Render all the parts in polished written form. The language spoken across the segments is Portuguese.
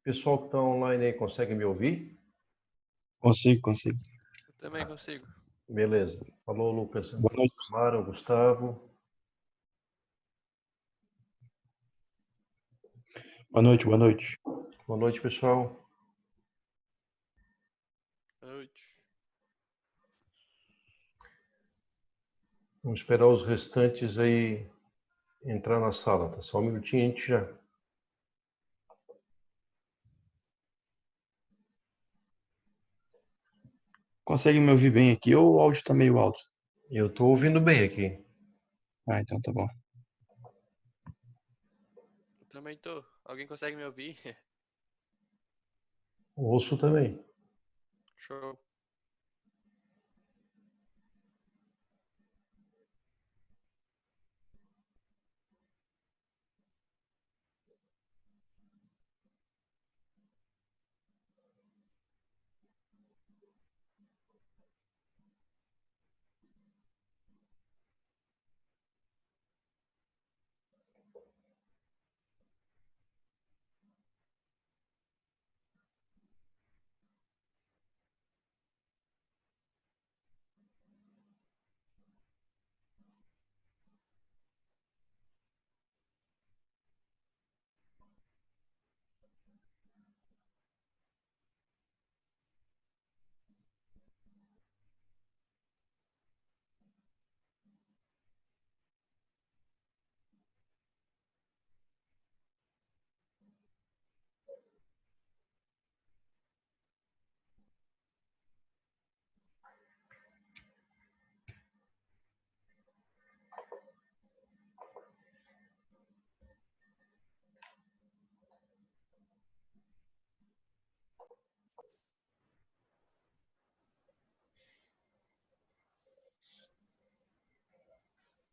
Pessoal que está online aí, consegue me ouvir? Consigo. Eu também consigo. Beleza. Falou, Lucas. Boa noite. Mara, Gustavo. Boa noite. Boa noite, pessoal. Boa noite. Vamos esperar os restantes aí entrar na sala, tá? Só um minutinho, a gente já. Consegue me ouvir bem aqui ou o áudio está meio alto? Eu estou ouvindo bem aqui. Ah, então tá bom. Eu também tô. Alguém consegue me ouvir? Ouço também. Show.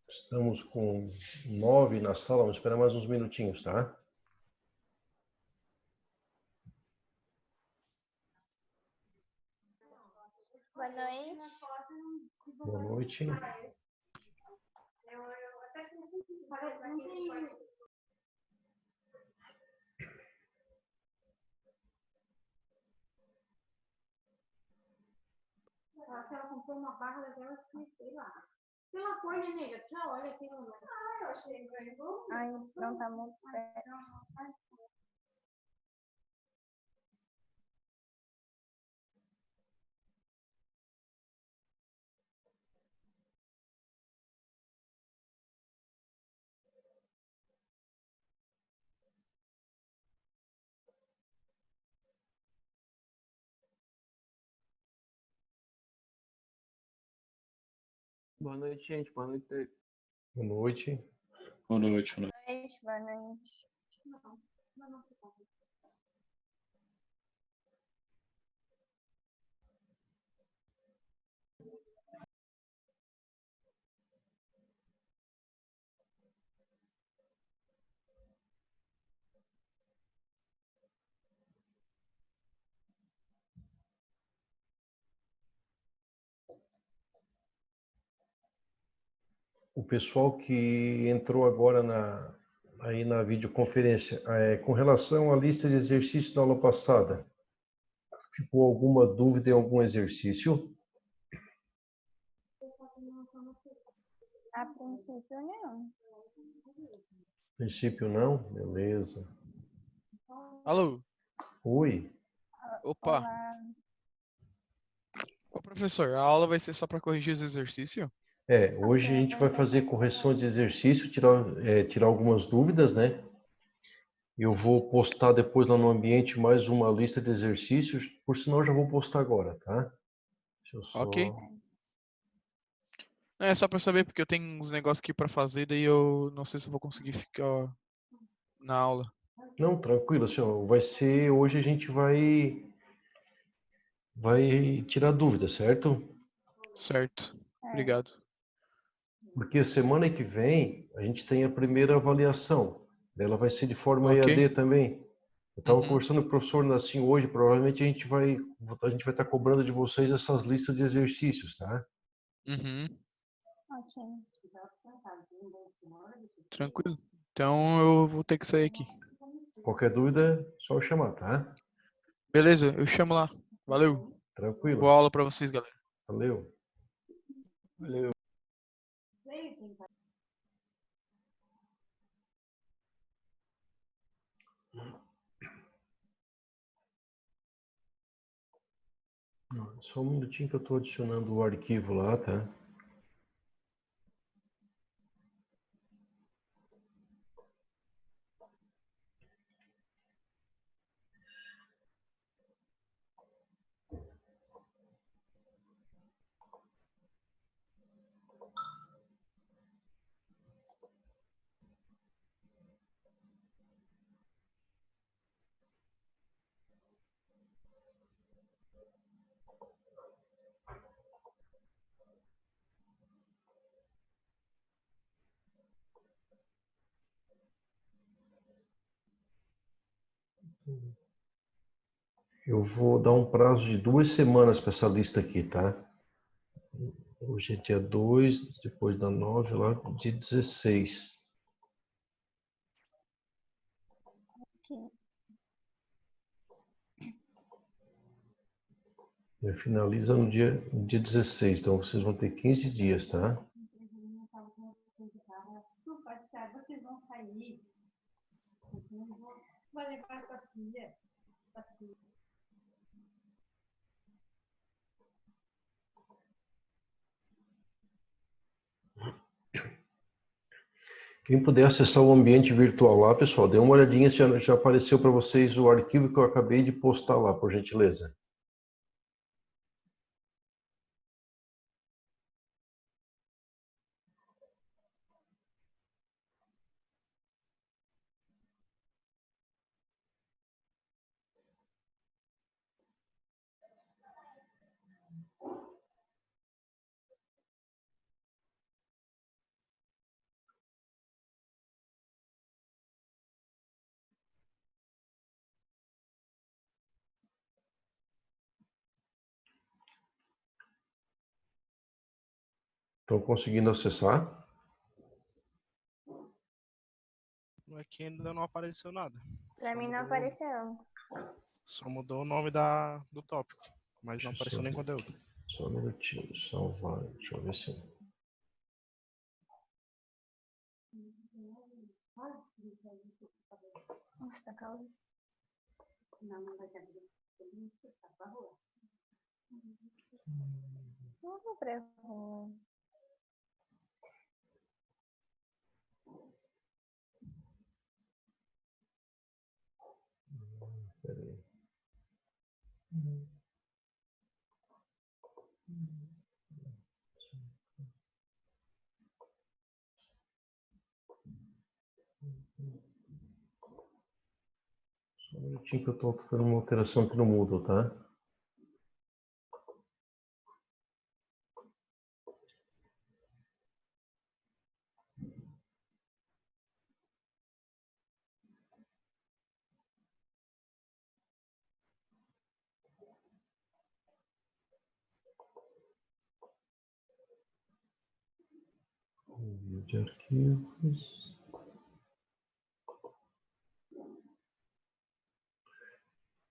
Estamos com 9 na sala, vamos esperar mais uns minutinhos, tá? Boa noite. Boa noite. Eu acho que ela comprou uma barra daquela que, sei lá. Pela cor, né, nega? Tchau, olha aqui. Eu achei bem bom. Ai, não tá muito perto. Boa noite, gente. Boa noite. Boa noite. Boa noite. Boa noite. O pessoal que entrou agora aí na videoconferência, com relação à lista de exercícios da aula passada, ficou alguma dúvida em algum exercício? A princípio, não. A princípio não? Beleza. Alô? Oi. Opa. Olá. Ô, professor, a aula vai ser só para corrigir os exercícios? Hoje a gente vai fazer correção de exercício, tirar algumas dúvidas, né? Eu vou postar depois lá no ambiente mais uma lista de exercícios, por sinal eu já vou postar agora, tá? Deixa eu só... Ok. É só pra saber, porque eu tenho uns negócios aqui pra fazer, daí eu não sei se eu vou conseguir ficar na aula. Não, tranquilo, senhor. Vai ser hoje a gente vai tirar dúvida, certo? Certo. É. Obrigado. Porque semana que vem a gente tem a primeira avaliação. Ela vai ser de forma Ok. EAD também. Eu estava Uhum. conversando com o professor Nassim hoje, provavelmente a gente vai estar cobrando de vocês essas listas de exercícios, tá? Uhum. Ok. Tranquilo. Então eu vou ter que sair aqui. Qualquer dúvida, só chamar, tá? Beleza, eu chamo lá. Valeu. Tranquilo. Boa aula pra vocês, galera. Valeu. Valeu. Só um minutinho que eu estou adicionando o arquivo lá, tá? Eu vou dar um prazo de 2 semanas para essa lista aqui, tá? Hoje é dia 2, depois da 9, lá, dia 16. Ok. Finaliza no dia 16, então vocês vão ter 15 dias, tá? Não pode ser, vocês vão sair. Vai levar com a filha. Quem puder acessar o ambiente virtual lá, pessoal, dê uma olhadinha se já apareceu para vocês o arquivo que eu acabei de postar lá, por gentileza. Estão conseguindo acessar? Aqui ainda não apareceu nada. Pra mim não apareceu. Só mudou o nome do tópico, mas não apareceu nem conteúdo. Só um minutinho, salvar, deixa eu ver se... Nossa, tá calmo. Não vai ter. Não vou pra rua. Peraí. Só um minutinho que eu estou fazendo uma alteração aqui no Moodle, tá? Envio de arquivos.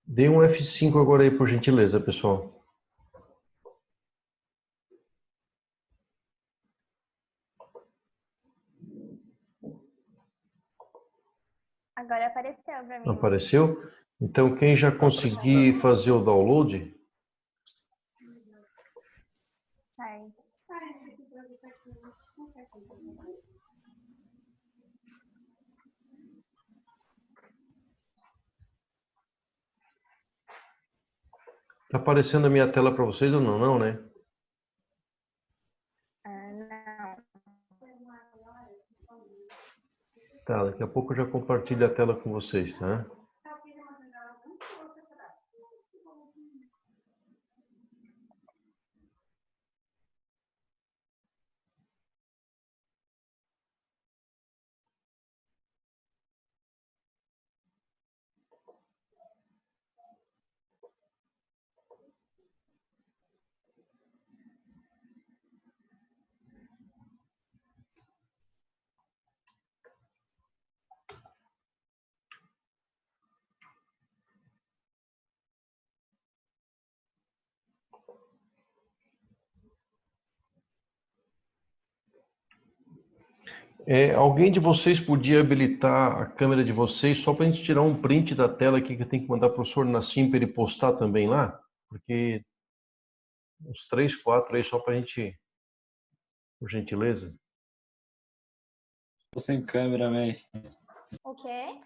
Dê um F5 agora aí, por gentileza, pessoal. Agora apareceu pra mim. Apareceu? Então, quem já conseguir fazer o download, Site. tá aparecendo a minha tela para vocês ou não? Não, né? Ah, Tá, daqui a pouco eu já compartilho a tela com vocês, tá? Alguém de vocês podia habilitar a câmera de vocês só para a gente tirar um print da tela aqui que eu tenho que mandar para o professor Nassim para ele postar também lá? Porque uns 3, 4 aí só para a gente, por gentileza. Tô sem câmera, man. O quê?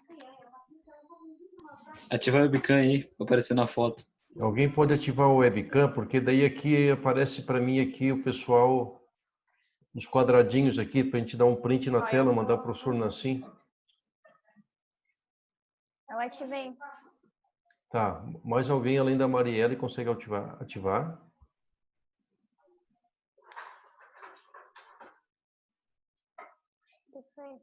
Ativa a webcam aí, pra aparecer na foto. Alguém pode ativar o webcam, porque daí aqui aparece para mim aqui o pessoal, os quadradinhos aqui, para a gente dar um print na tela, mandar para o professor Nassim. Eu ativei. Tá, mais alguém além da Marielle consegue ativar? O que foi?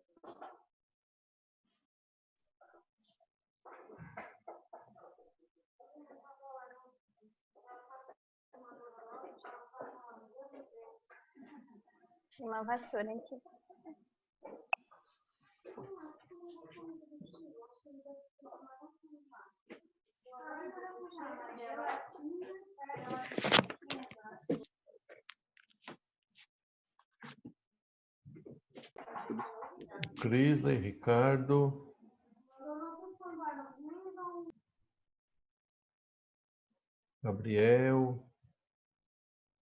Uma vassoura aqui. Crisley, Ricardo. Gabriel.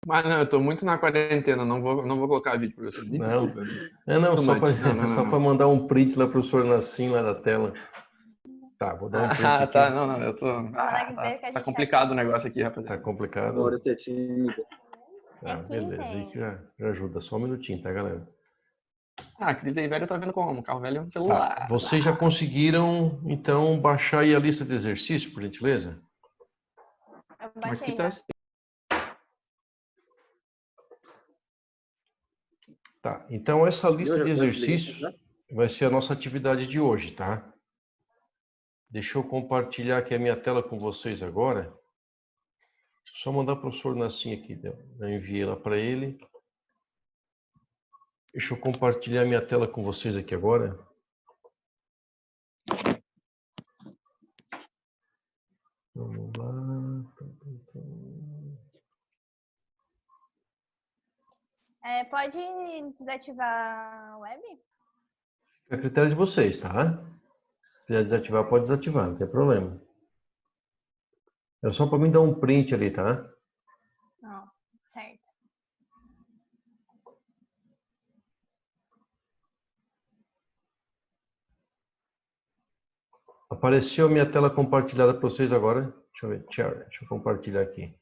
Mas não, eu tô muito na quarentena, não vou colocar vídeo, professor. Me Não. desculpa. Não, Too só much. Não. para mandar um print lá para o professor Nassim lá da tela. Tá, vou dar um print aqui. Tá, não, eu tô... tá complicado o negócio aqui, Tá rapaziada. complicado? Maurício é tímido. Tá, beleza. Aí já ajuda. Só um minutinho, tá, galera? A Cris aí, velho, eu tô vendo como? Carro velho é um celular. Tá. Vocês já conseguiram, então, baixar aí a lista de exercícios, por gentileza? Eu baixei Aqui tá... já. Tá, então essa lista de exercícios vai ser a nossa atividade de hoje, tá? Deixa eu compartilhar aqui a minha tela com vocês agora. Deixa eu só mandar para o professor Nassim aqui, eu enviei lá para ele. Deixa eu compartilhar minha tela com vocês aqui agora. Vamos lá. Pode desativar a web? É critério de vocês, tá? Se quiser desativar, pode desativar, não tem problema. É só para mim dar um print ali, tá? Não, certo. Apareceu a minha tela compartilhada para vocês agora. Deixa eu ver, deixa eu compartilhar aqui.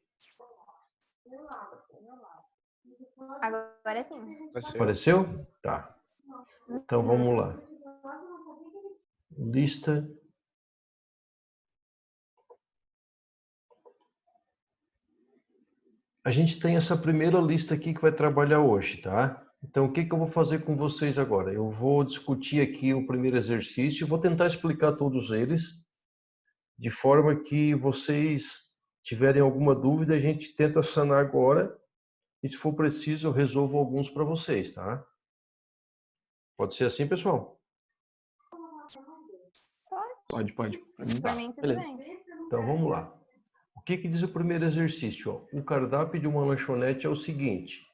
Agora sim. Apareceu? Tá. Então vamos lá. Lista. A gente tem essa primeira lista aqui que vai trabalhar hoje, tá? Então o que eu vou fazer com vocês agora? Eu vou discutir aqui o primeiro exercício e vou tentar explicar todos eles, de forma que vocês tiverem alguma dúvida, a gente tenta sanar agora. E se for preciso, eu resolvo alguns para vocês, tá? Pode ser assim, pessoal? Pode. Pra mim Pra tá. mim tudo Beleza. bem. Então vamos lá. O que diz o primeiro exercício? Ó? O cardápio de uma lanchonete é o seguinte.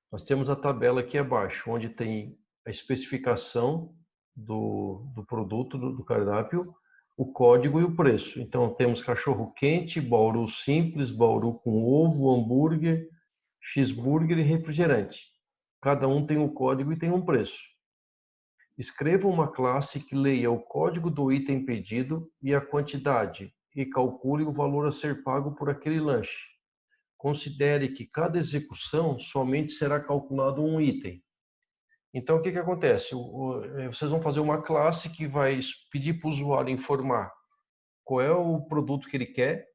Nós temos a tabela aqui abaixo, onde tem a especificação do produto, do cardápio, o código e o preço. Então temos cachorro quente, bauru simples, bauru com ovo, hambúrguer, cheeseburger e refrigerante. Cada um tem um código e tem um preço. Escreva uma classe que leia o código do item pedido e a quantidade e calcule o valor a ser pago por aquele lanche. Considere que cada execução somente será calculado um item. Então, o que acontece? Vocês vão fazer uma classe que vai pedir para o usuário informar qual é o produto que ele quer.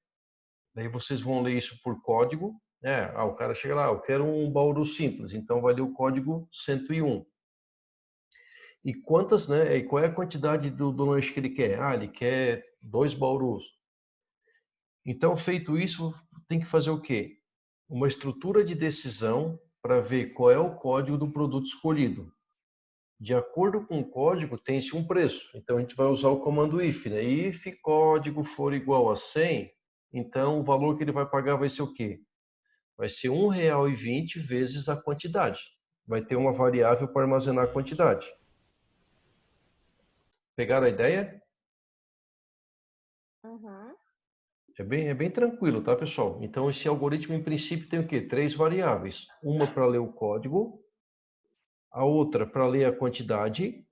Daí vocês vão ler isso por código. O cara chega lá, eu quero um bauru simples, então vai ler o código 101. E quantas, né? E qual é a quantidade do lanche que ele quer? Ele quer 2 baurus. Então, feito isso, tem que fazer o quê? Uma estrutura de decisão para ver qual é o código do produto escolhido. De acordo com o código, tem-se um preço. Então, a gente vai usar o comando if, né? If código for igual a 100, então o valor que ele vai pagar vai ser o quê? Vai ser R$ 1,20 vezes a quantidade. Vai ter uma variável para armazenar a quantidade. Pegaram a ideia? Uhum. É bem tranquilo, tá, pessoal? Então, esse algoritmo, em princípio, tem o quê? 3 variáveis. Uma para ler o código, a outra para ler a quantidade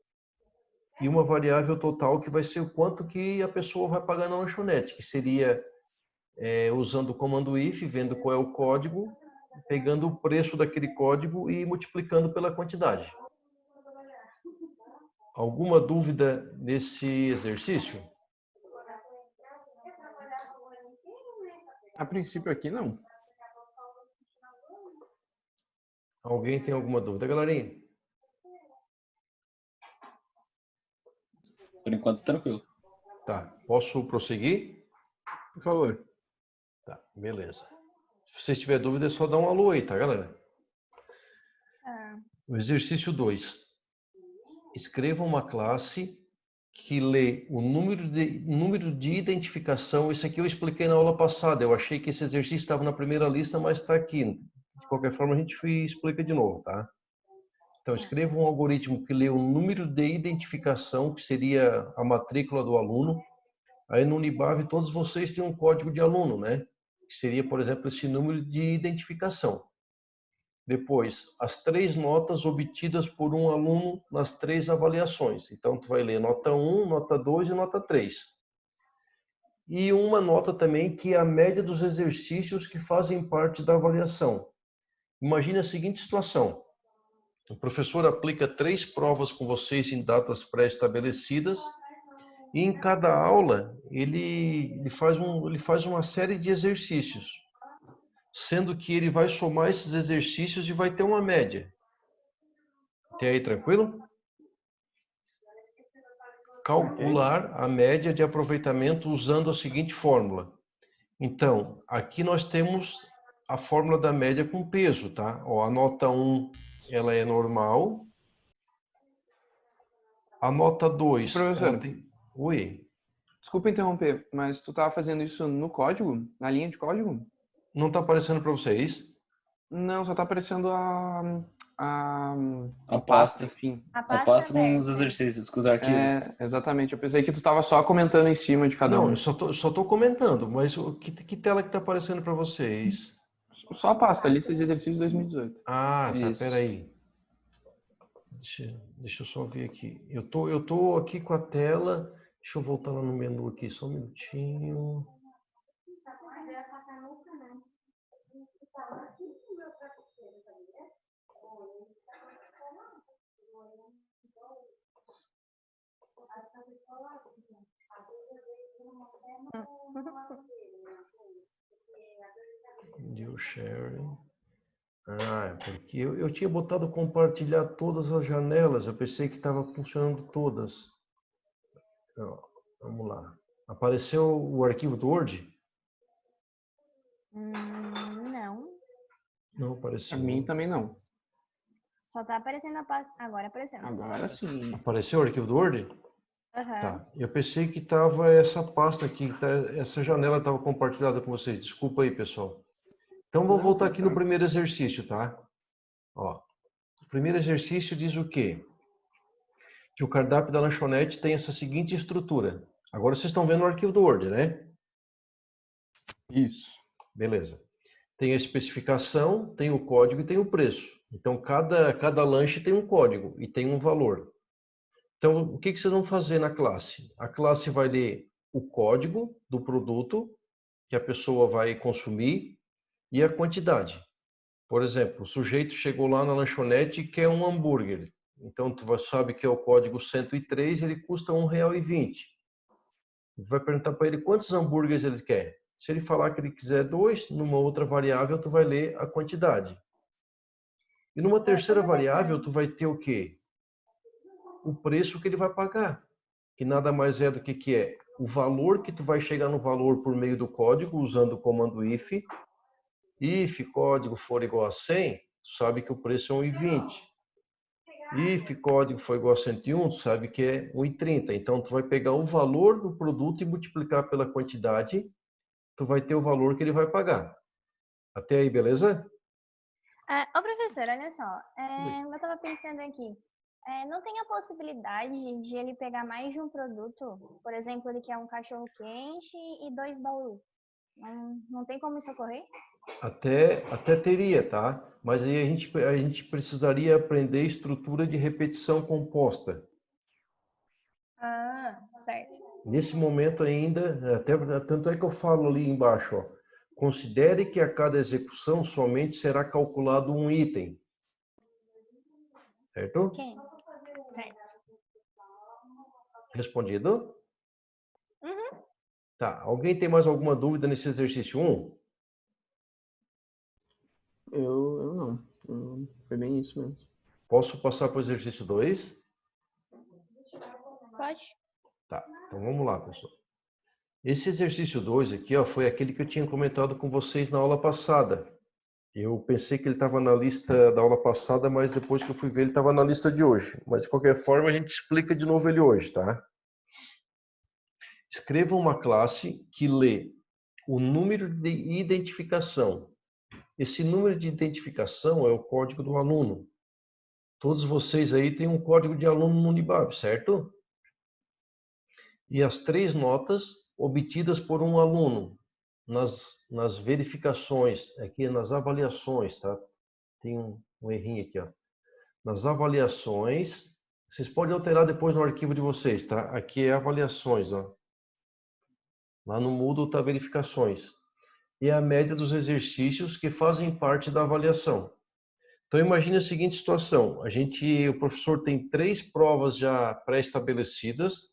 e uma variável total que vai ser o quanto que a pessoa vai pagar na lanchonete, que seria usando o comando if, vendo qual é o código, pegando o preço daquele código e multiplicando pela quantidade. Alguma dúvida nesse exercício? A princípio aqui não. Alguém tem alguma dúvida, galerinha? Por enquanto, tranquilo. Tá, posso prosseguir? Por favor. Tá, beleza. Se vocês tiverem dúvida, é só dar um alô aí, tá, galera? O exercício 2. Escreva uma classe que lê o número de identificação. Isso aqui eu expliquei na aula passada. Eu achei que esse exercício estava na primeira lista, mas está aqui. De qualquer forma, a gente explica de novo, tá? Então, escreva um algoritmo que lê o número de identificação, que seria a matrícula do aluno. Aí no Unibave, todos vocês têm um código de aluno, né? Que seria, por exemplo, esse número de identificação. Depois, as 3 notas obtidas por um aluno nas 3 avaliações. Então, tu vai ler nota 1, nota 2 e nota 3. E uma nota também que é a média dos exercícios que fazem parte da avaliação. Imagine a seguinte situação. O professor aplica 3 provas com vocês em datas pré-estabelecidas e em cada aula ele faz uma série de exercícios, sendo que ele vai somar esses exercícios e vai ter uma média. Até aí, tranquilo? Calcular a média de aproveitamento usando a seguinte fórmula. Então, aqui nós temos a fórmula da média com peso, tá? Ó, a nota 1, ela é normal. A nota 2, Professor. ela tem... Oi? Desculpa interromper, mas tu estava fazendo isso no código? Na linha de código? Não está aparecendo para vocês? Não, só tá aparecendo A pasta, pasta. enfim. A pasta com os exercícios, com os arquivos. Exatamente. Eu pensei que tu tava só comentando em cima de cada Não, um. eu só tô comentando, mas que tela que está aparecendo para vocês? Só a pasta, lista de exercícios 2018. Ah, tá, Isso. peraí. Deixa eu só ver aqui. Eu tô aqui com a tela. Deixa eu voltar lá no menu aqui, só um minutinho. New sharing. Porque eu tinha botado compartilhar todas as janelas. Eu pensei que estava funcionando todas. Ó, vamos lá. Apareceu o arquivo do Word? Não. Não apareceu. Pra mim também não. Só tá aparecendo a pasta. Agora apareceu. Agora sim. Apareceu o arquivo do Word? Aham. Tá. Eu pensei que tava essa pasta aqui, essa janela estava compartilhada com vocês. Desculpa aí, pessoal. Então vamos voltar aqui no primeiro exercício, tá? Ó, o primeiro exercício diz o quê? Que o cardápio da lanchonete tem essa seguinte estrutura. Agora vocês estão vendo o arquivo do Word, né? Isso. Beleza. Tem a especificação, tem o código e tem o preço. Então cada lanche tem um código e tem um valor. Então o que vocês vão fazer na classe? A classe vai ler o código do produto que a pessoa vai consumir e a quantidade. Por exemplo, o sujeito chegou lá na lanchonete e quer um hambúrguer. Então, tu sabe que é o código 103, ele custa R$ 1,20. Vai perguntar para ele quantos hambúrgueres ele quer. Se ele falar que ele quiser 2, numa outra variável, tu vai ler a quantidade. E numa terceira variável, tu vai ter o quê? O preço que ele vai pagar. Que nada mais é do que é o valor que tu vai chegar no valor por meio do código, usando o comando if. If código for igual a 100, tu sabe que o preço é 1,20. If código for igual a 101, tu sabe que é 1,30. Então, tu vai pegar o valor do produto e multiplicar pela quantidade, tu vai ter o valor que ele vai pagar. Até aí, beleza? Ô, professor, olha só. Eu estava pensando aqui. Não tem a possibilidade de ele pegar mais de um produto? Por exemplo, ele quer um cachorro-quente e 2 baús. Não tem como isso ocorrer? Até teria, tá? Mas aí a gente precisaria aprender estrutura de repetição composta. Ah, certo. Nesse momento ainda, tanto é que eu falo ali embaixo, ó, considere que a cada execução somente será calculado um item. Certo? Ok. Certo. Respondido? Uhum. Tá. Alguém tem mais alguma dúvida nesse exercício 1? Eu não. Foi bem isso mesmo. Posso passar para o exercício 2? Pode. Tá. Então vamos lá, pessoal. Esse exercício 2 aqui, ó, foi aquele que eu tinha comentado com vocês na aula passada. Eu pensei que ele estava na lista da aula passada, mas depois que eu fui ver, ele estava na lista de hoje. Mas, de qualquer forma, a gente explica de novo ele hoje, tá? Escreva uma classe que lê o número de identificação. Esse número de identificação é o código do aluno. Todos vocês aí têm um código de aluno no Unibab, certo? E as 3 notas obtidas por um aluno nas verificações, aqui nas avaliações, tá? Tem um errinho aqui, ó. Nas avaliações, vocês podem alterar depois no arquivo de vocês, tá? Aqui é avaliações, ó. Lá no Moodle tá verificações. E a média dos exercícios que fazem parte da avaliação. Então imagine a seguinte situação: o professor tem 3 provas já pré-estabelecidas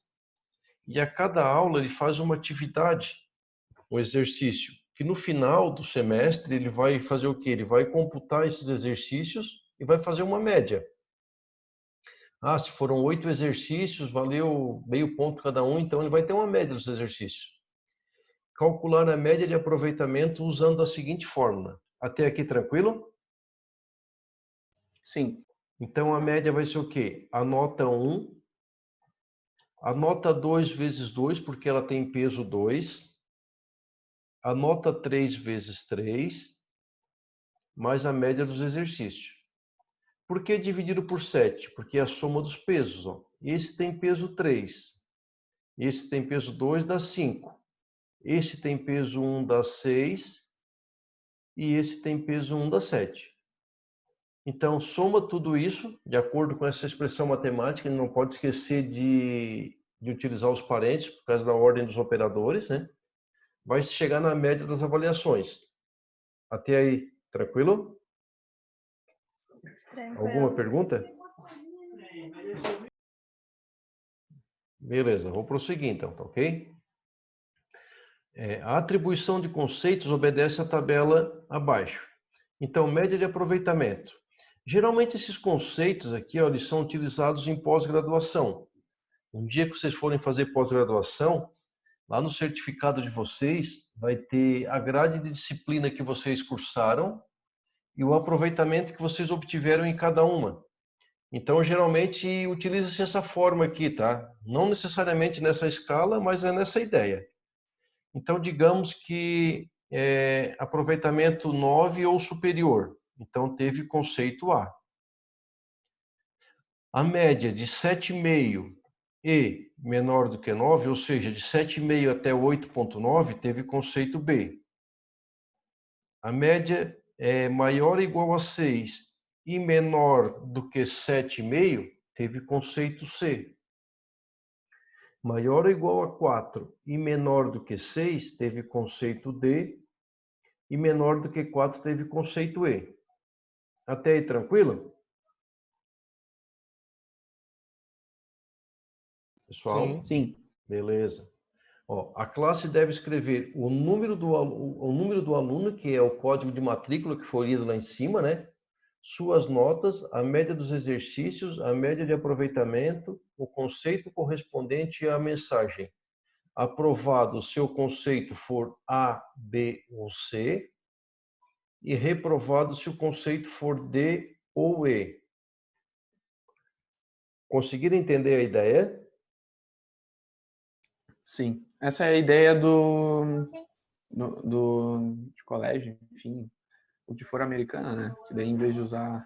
e a cada aula ele faz uma atividade, um exercício, que no final do semestre ele vai fazer o quê? Ele vai computar esses exercícios e vai fazer uma média. Se foram 8 exercícios, valeu meio ponto cada um, então ele vai ter uma média dos exercícios. Calcular a média de aproveitamento usando a seguinte fórmula. Até aqui tranquilo? Sim. Então a média vai ser o quê? A nota 1, a nota 2 vezes 2, porque ela tem peso 2, a nota 3 vezes 3, mais a média dos exercícios. Por que dividido por 7? Porque é a soma dos pesos. Ó. Esse tem peso 3, esse tem peso 2, dá 5. Esse tem peso 1, dá 6, e esse tem peso 1, dá 7. Então, soma tudo isso, de acordo com essa expressão matemática, não pode esquecer de utilizar os parênteses, por causa da ordem dos operadores, né? Vai chegar na média das avaliações. Até aí, tranquilo? Tranquilo. Alguma pergunta? Beleza, vou prosseguir então, tá ok? A atribuição de conceitos obedece à tabela abaixo. Então, média de aproveitamento. Geralmente esses conceitos aqui, ó, eles são utilizados em pós-graduação. Um dia que vocês forem fazer pós-graduação, lá no certificado de vocês, vai ter a grade de disciplina que vocês cursaram e o aproveitamento que vocês obtiveram em cada uma. Então, geralmente, utiliza-se essa forma aqui, tá? Não necessariamente nessa escala, mas é nessa ideia. Então, digamos que aproveitamento 9 ou superior. Então, teve conceito A. A média de 7,5 e menor do que 9, ou seja, de 7,5 até 8,9, teve conceito B. A média é maior ou igual a 6 e menor do que 7,5, teve conceito C. Maior ou igual a 4 e menor do que 6, teve conceito D. E menor do que 4, teve conceito E. Até aí, tranquilo? Pessoal? Sim. Sim. Beleza. Ó, a classe deve escrever o número do aluno, que é o código de matrícula que foi lido lá em cima, né? Suas notas, a média dos exercícios, a média de aproveitamento, o conceito correspondente à mensagem. Aprovado se o conceito for A, B ou C, e reprovado se o conceito for D ou E. Conseguiram entender a ideia? Sim. Essa é a ideia de colégio, enfim, o que for americana, né? Que daí, em vez de usar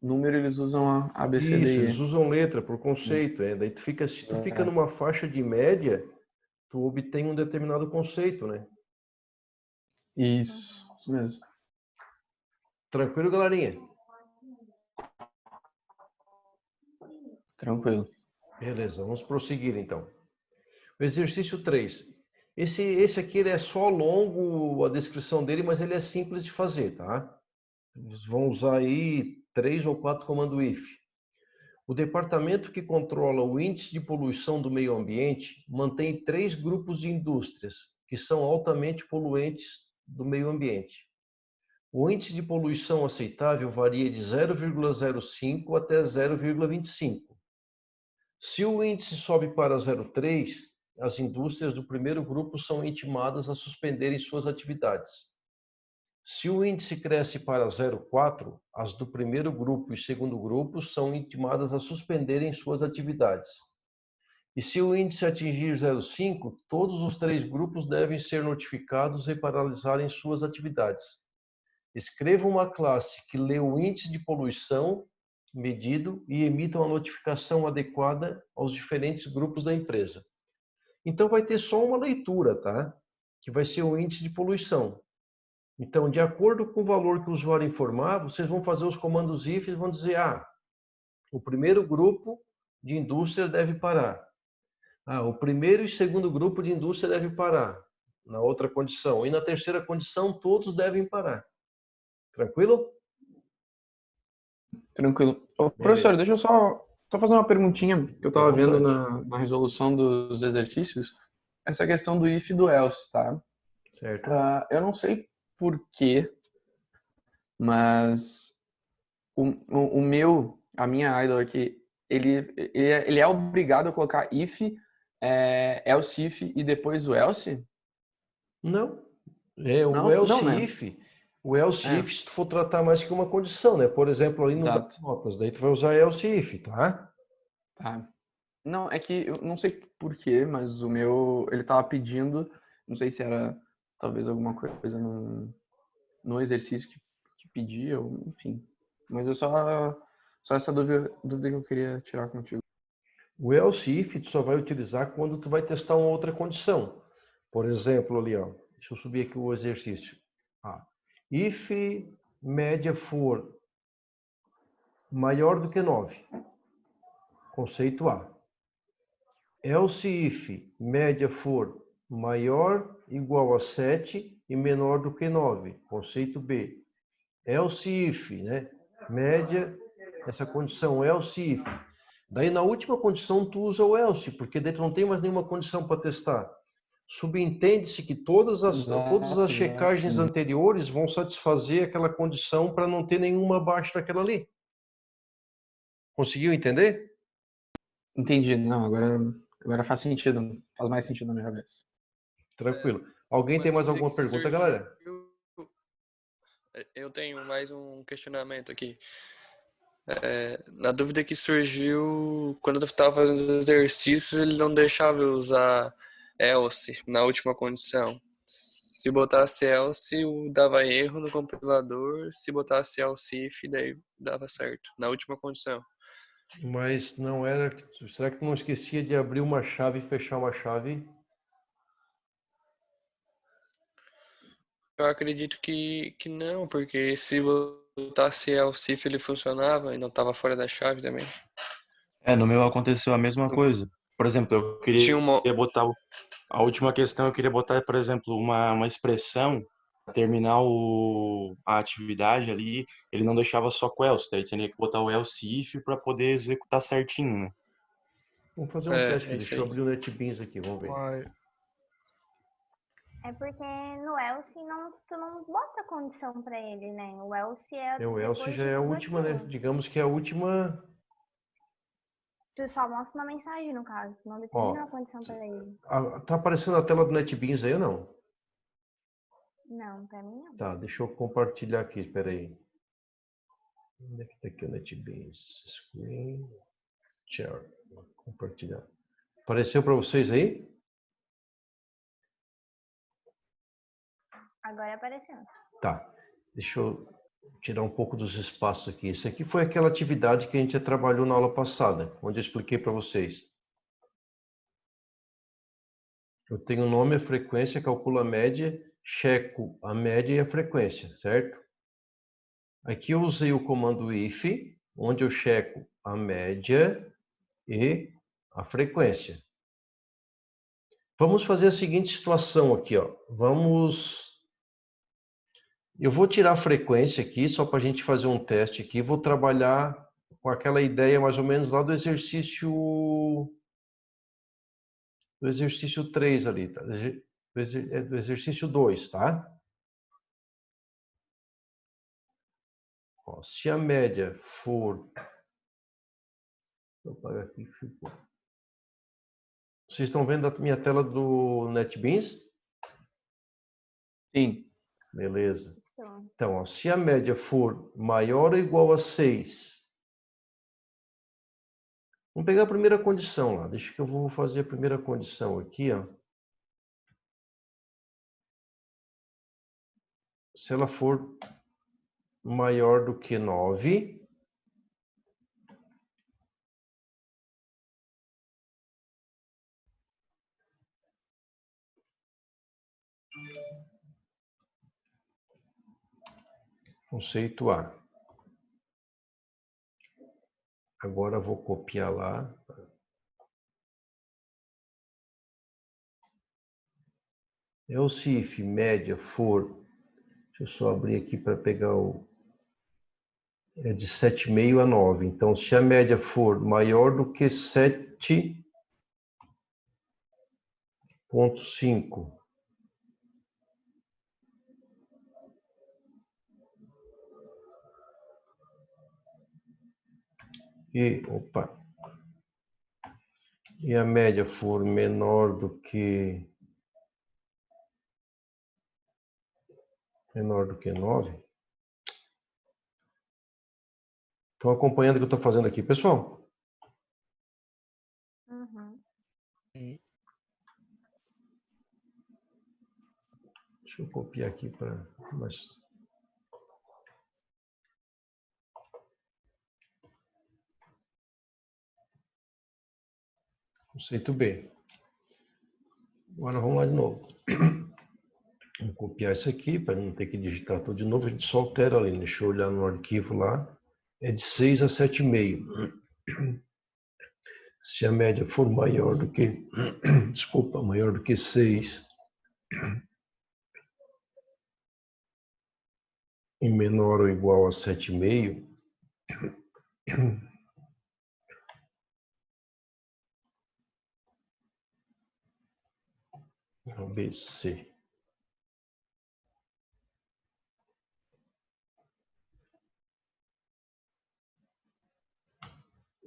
número, eles usam a B, C, D Isso, e eles E. usam letra por conceito. Daí se tu fica numa faixa de média, tu obtém um determinado conceito, né? Isso mesmo. Tranquilo, galerinha? Tranquilo. Beleza, vamos prosseguir então. O exercício 3. Esse aqui ele é só longo, a descrição dele, mas ele é simples de fazer, tá? Vocês vão usar aí 3 ou 4 comandos if. O departamento que controla o índice de poluição do meio ambiente mantém 3 grupos de indústrias que são altamente poluentes do meio ambiente. O índice de poluição aceitável varia de 0,05 até 0,25. Se o índice sobe para 0,3, as indústrias do primeiro grupo são intimadas a suspenderem suas atividades. Se o índice cresce para 0,4, as do primeiro grupo e segundo grupo são intimadas a suspenderem suas atividades. E se o índice atingir 0,5, todos os 3 grupos devem ser notificados e paralisarem suas atividades. Escreva uma classe que lê o índice de poluição medido e emita uma notificação adequada aos diferentes grupos da empresa. Então vai ter só uma leitura, tá? Que vai ser o índice de poluição. Então, de acordo com o valor que o usuário informar, vocês vão fazer os comandos if e vão dizer, o primeiro grupo de indústria deve parar. O primeiro e segundo grupo de indústria deve parar. Na outra condição. E na terceira condição, todos devem parar. Tranquilo? Tranquilo. Ô, professor, deixa eu só fazer uma perguntinha que eu estava vendo na resolução dos exercícios. Essa questão do if e do else, tá? Certo. Eu não sei por quê, mas a minha idol aqui, ele é obrigado a colocar if, else if e depois o else? Não. O else né? if, se tu for tratar mais que uma condição, né? Por exemplo, ali no notas, daí tu vai usar else if, tá? Tá. Não, é que eu não sei por quê, mas o meu, ele tava pedindo, não sei se era talvez alguma coisa no exercício que pedia, ou, enfim. Mas é só essa dúvida que eu queria tirar contigo. O else if tu só vai utilizar quando tu vai testar uma outra condição. Por exemplo, ali, ó, deixa eu subir aqui o exercício. If média for maior do que 9. Conceito A. Else if média for maior igual a 7 e menor do que 9. Conceito B. Else if, né? Média, essa condição else if. Daí na última condição tu usa o else, porque daí tu não tem mais nenhuma condição para testar. Subentende-se que todas as checagens anteriores vão satisfazer aquela condição para não ter nenhuma abaixo daquela ali. Conseguiu entender? Entendi. Não, agora faz sentido. Faz mais sentido na minha cabeça. Tranquilo. Alguém tem mais alguma pergunta, galera? Eu tenho mais um questionamento aqui. Na dúvida que surgiu, quando eu estava fazendo os exercícios, ele não deixava eu usar else na última condição. Se botasse else, dava erro no compilador. Se botasse else if, daí dava certo, na última condição. Mas não era... Será que tu não esquecia de abrir uma chave e fechar uma chave? Eu acredito que não, porque se botasse else if, ele funcionava e não estava fora da chave também. No meu aconteceu a mesma coisa. Por exemplo, eu queria botar a última questão, eu queria botar, por exemplo, uma expressão para terminar a atividade ali, ele não deixava só com else, daí tinha que botar o else if para poder executar certinho, né? Vamos fazer um teste. Deixa eu abrir o NetBeans aqui, vamos ver. É porque no else tu não bota condição para ele, né? O else é O else já é a última, né? Digamos que é a última. Tu só mostra uma mensagem, no caso. Tu não define uma condição para ele. Tá aparecendo a tela do NetBeans aí ou não? Não, para mim não. Tá, deixa eu compartilhar aqui, espera aí. Onde é que tá aqui o NetBeans? Screen, share, compartilhar. Apareceu para vocês aí? Agora apareceu. Tá, deixa eu tirar um pouco dos espaços aqui. Isso aqui foi aquela atividade que a gente já trabalhou na aula passada, onde eu expliquei para vocês. Eu tenho o nome, a frequência, calculo a média, checo a média e a frequência, certo? Aqui eu usei o comando if, onde eu checo a média e a frequência. Vamos fazer a seguinte situação aqui, ó. Eu vou tirar a frequência aqui, só para a gente fazer um teste aqui. Vou trabalhar com aquela ideia mais ou menos lá do exercício 3 ali, tá? Do exercício 2, tá? Ó, se a média for... Vou apagar aqui, ficou. Vocês estão vendo a minha tela do NetBeans? Sim. Beleza. Então, ó, se a média for maior ou igual a 6, vamos pegar a primeira condição lá. Deixa que eu vou fazer a primeira condição aqui, ó. Se ela for maior do que 9, conceito A. Agora eu vou copiar lá. Se if média for, deixa eu só abrir aqui para pegar de 7,5 a 9. Então, se a média for maior do que 7,5, e a média for menor do que 9. Estão acompanhando o que eu estou fazendo aqui, pessoal? Uhum. Deixa eu copiar aqui para mais. Conceito B. Agora vamos lá de novo. Vou copiar isso aqui para não ter que digitar tudo de novo. A gente só altera ali. Deixa eu olhar no arquivo lá. É de 6 a 7,5. Se a média for maior do que, desculpa, maior do que 6 e menor ou igual a 7,5, ABC.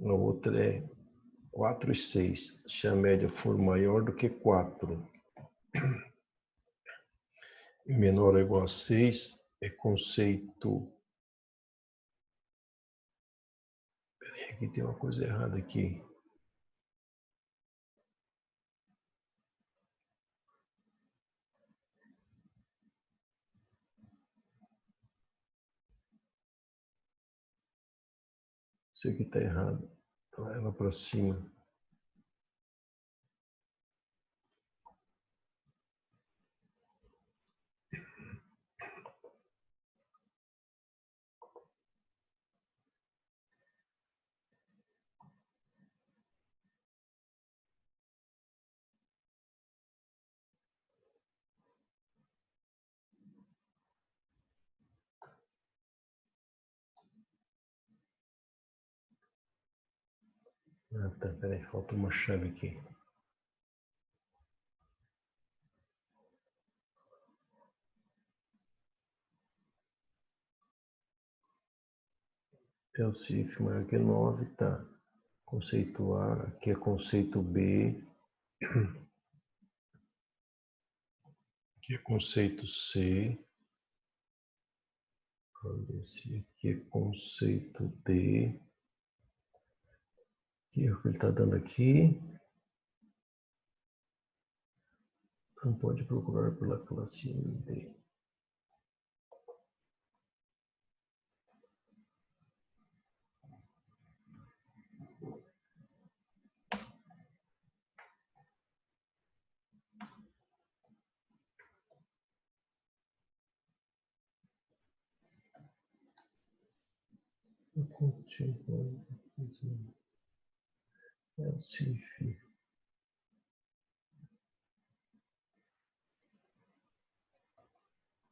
A outra é 4 e 6. Se a média for maior do que 4 e menor ou igual a 6, é conceito... Peraí, aqui tem uma coisa errada aqui. Isso aqui está errado. Então, ela para cima. Ah, tá, peraí, falta uma chave aqui. else if maior que 9, tá. Conceito A, aqui é conceito B. Aqui é conceito C. Esse aqui é conceito D. Aqui é o que ele está dando aqui. Não pode procurar pela classe D.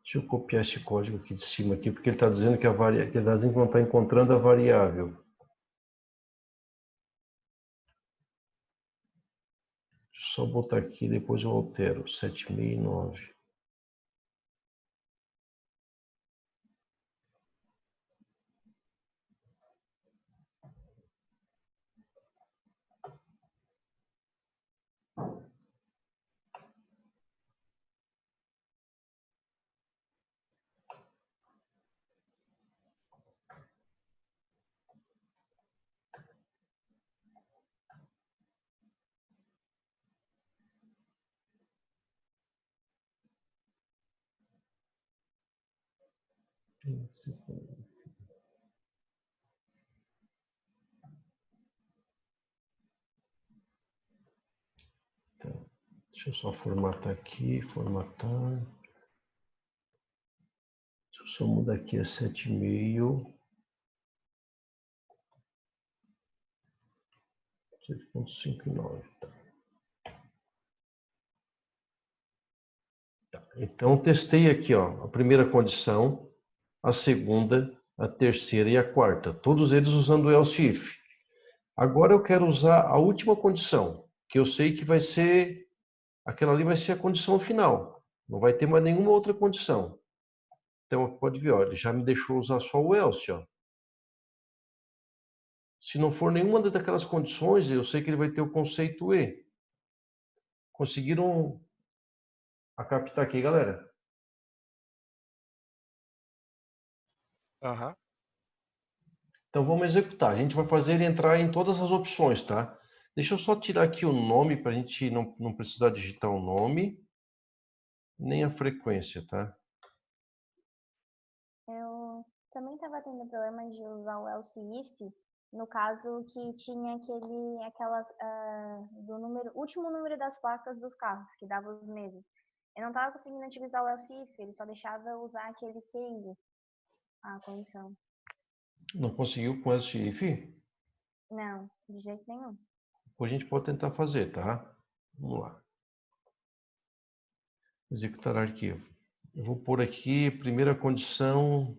Deixa eu copiar esse código aqui de cima aqui, porque ele está dizendo que ele está dizendo que não está encontrando a variável. Deixa eu só botar aqui, depois eu altero. 769. Tá. Deixa eu só formatar aqui, formatar. Deixa eu só mudar aqui a 7,5. 7,59. Tá. Então, testei aqui, ó, a primeira condição, a segunda, a terceira e a quarta. Todos eles usando o else if. Agora eu quero usar a última condição, que eu sei que vai ser, aquela ali vai ser a condição final. Não vai ter mais nenhuma outra condição. Então, pode ver, ó, ele já me deixou usar só o else, ó. Se não for nenhuma daquelas condições, eu sei que ele vai ter o conceito E. Conseguiram captar aqui, galera? Aham. Então vamos executar. A gente vai fazer ele entrar em todas as opções, tá? Deixa eu só tirar aqui o nome para a gente não precisar digitar o nome, nem a frequência, tá? Eu também estava tendo problema de usar o else if, no caso que tinha último número das placas dos carros, que dava os meses. Eu não estava conseguindo utilizar o else if, ele só deixava eu usar aquele case, a condição. Não conseguiu com else if? Não, de jeito nenhum. Depois a gente pode tentar fazer, tá? Vamos lá. Executar arquivo. Eu vou pôr aqui, primeira condição,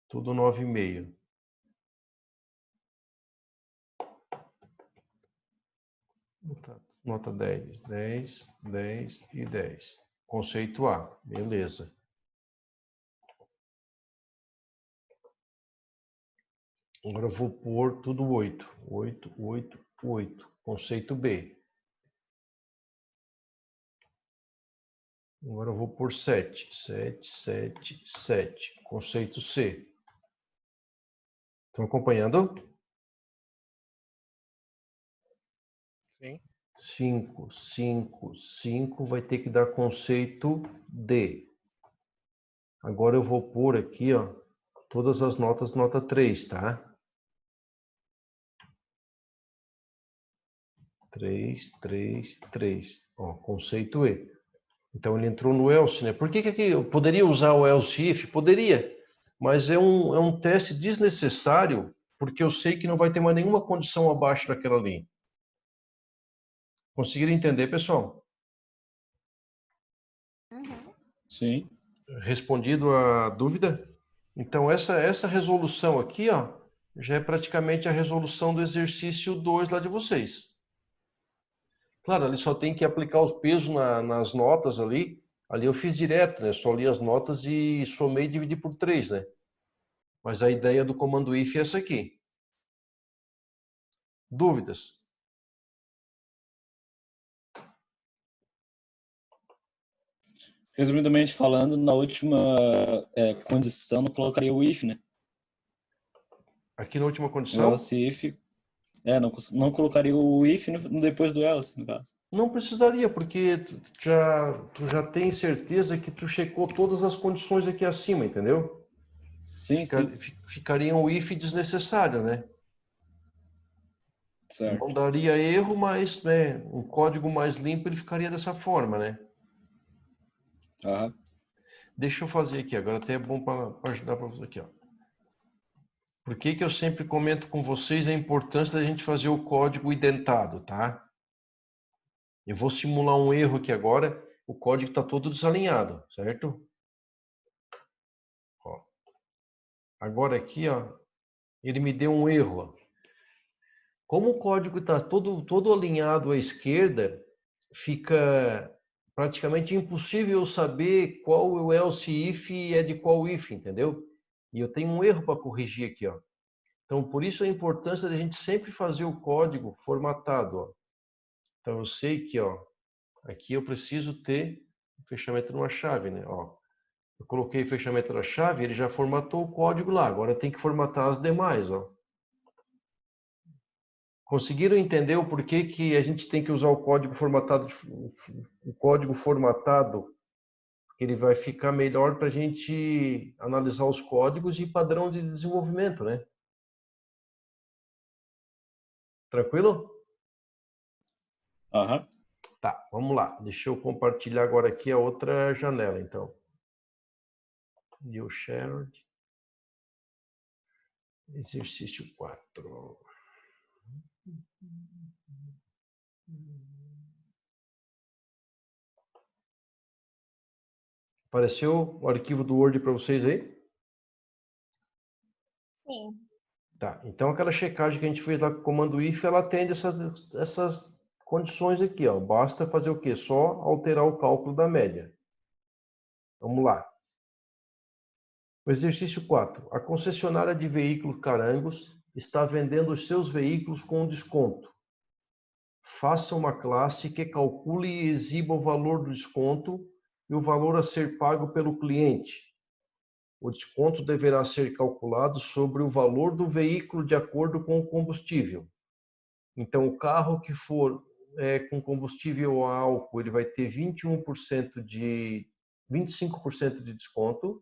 tudo 9,5. Nota 10, 10, 10 e 10. Conceito A, beleza. Agora eu vou pôr tudo 8. 8, 8, 8. Conceito B. Agora eu vou pôr 7. 7, 7, 7. Conceito C. Estão acompanhando? Sim. 5, 5, 5 vai ter que dar conceito D. Agora eu vou pôr aqui, ó, todas as notas nota 3, tá? 3, 3, 3. Ó, conceito E. Então ele entrou no else, né? Por que aqui eu poderia usar o else if? Poderia, mas é um teste desnecessário, porque eu sei que não vai ter mais nenhuma condição abaixo daquela ali. Conseguiram entender, pessoal? Uhum. Sim. Respondido a dúvida? Então essa resolução aqui, ó, já é praticamente a resolução do exercício 2 lá de vocês. Claro, ali só tem que aplicar os pesos nas notas ali. Ali eu fiz direto, né? Só li as notas e somei e dividi por 3, né? Mas a ideia do comando if é essa aqui. Dúvidas? Resumidamente falando, na última condição, não colocaria o if, né? Aqui na última O condição? else if. Não colocaria o if depois do else, no caso. Não precisaria, porque tu já tem certeza que tu checou todas as condições aqui acima, entendeu? Sim. Ficaria um if desnecessário, né? Certo. Não daria erro, mas né, um código mais limpo ele ficaria dessa forma, né? Aham. Deixa eu fazer aqui, agora até é bom para ajudar para você aqui, ó. Por que que eu sempre comento com vocês a importância da gente fazer o código identado, tá? Eu vou simular um erro aqui agora, o código está todo desalinhado, certo? Ó. Agora aqui, ó, ele me deu um erro, ó. Como o código está todo alinhado à esquerda, fica praticamente impossível saber qual o else if é de qual if, entendeu? E eu tenho um erro para corrigir aqui, ó. Então, por isso a importância da gente sempre fazer o código formatado, ó. Então, eu sei que, ó, aqui eu preciso ter o fechamento numa chave, né? Ó, eu coloquei o fechamento da chave, ele já formatou o código lá. Agora tem que formatar as demais, ó. Conseguiram entender o porquê que a gente tem que usar o código formatado, porque ele vai ficar melhor para a gente analisar os códigos e padrão de desenvolvimento, né? Tranquilo? Aham. Tá, vamos lá. Deixa eu compartilhar agora aqui a outra janela, então. New Shared. Exercício 4. Apareceu o arquivo do Word para vocês aí? Sim. Tá, então aquela checagem que a gente fez lá com o comando if, ela atende essas condições aqui, ó. Basta fazer o quê? Só alterar o cálculo da média. Vamos lá. O exercício 4. A concessionária de veículos Carangos está vendendo os seus veículos com desconto. Faça uma classe que calcule e exiba o valor do desconto e o valor a ser pago pelo cliente. O desconto deverá ser calculado sobre o valor do veículo de acordo com o combustível. Então, o carro que for com combustível a álcool, ele vai ter 25% de desconto.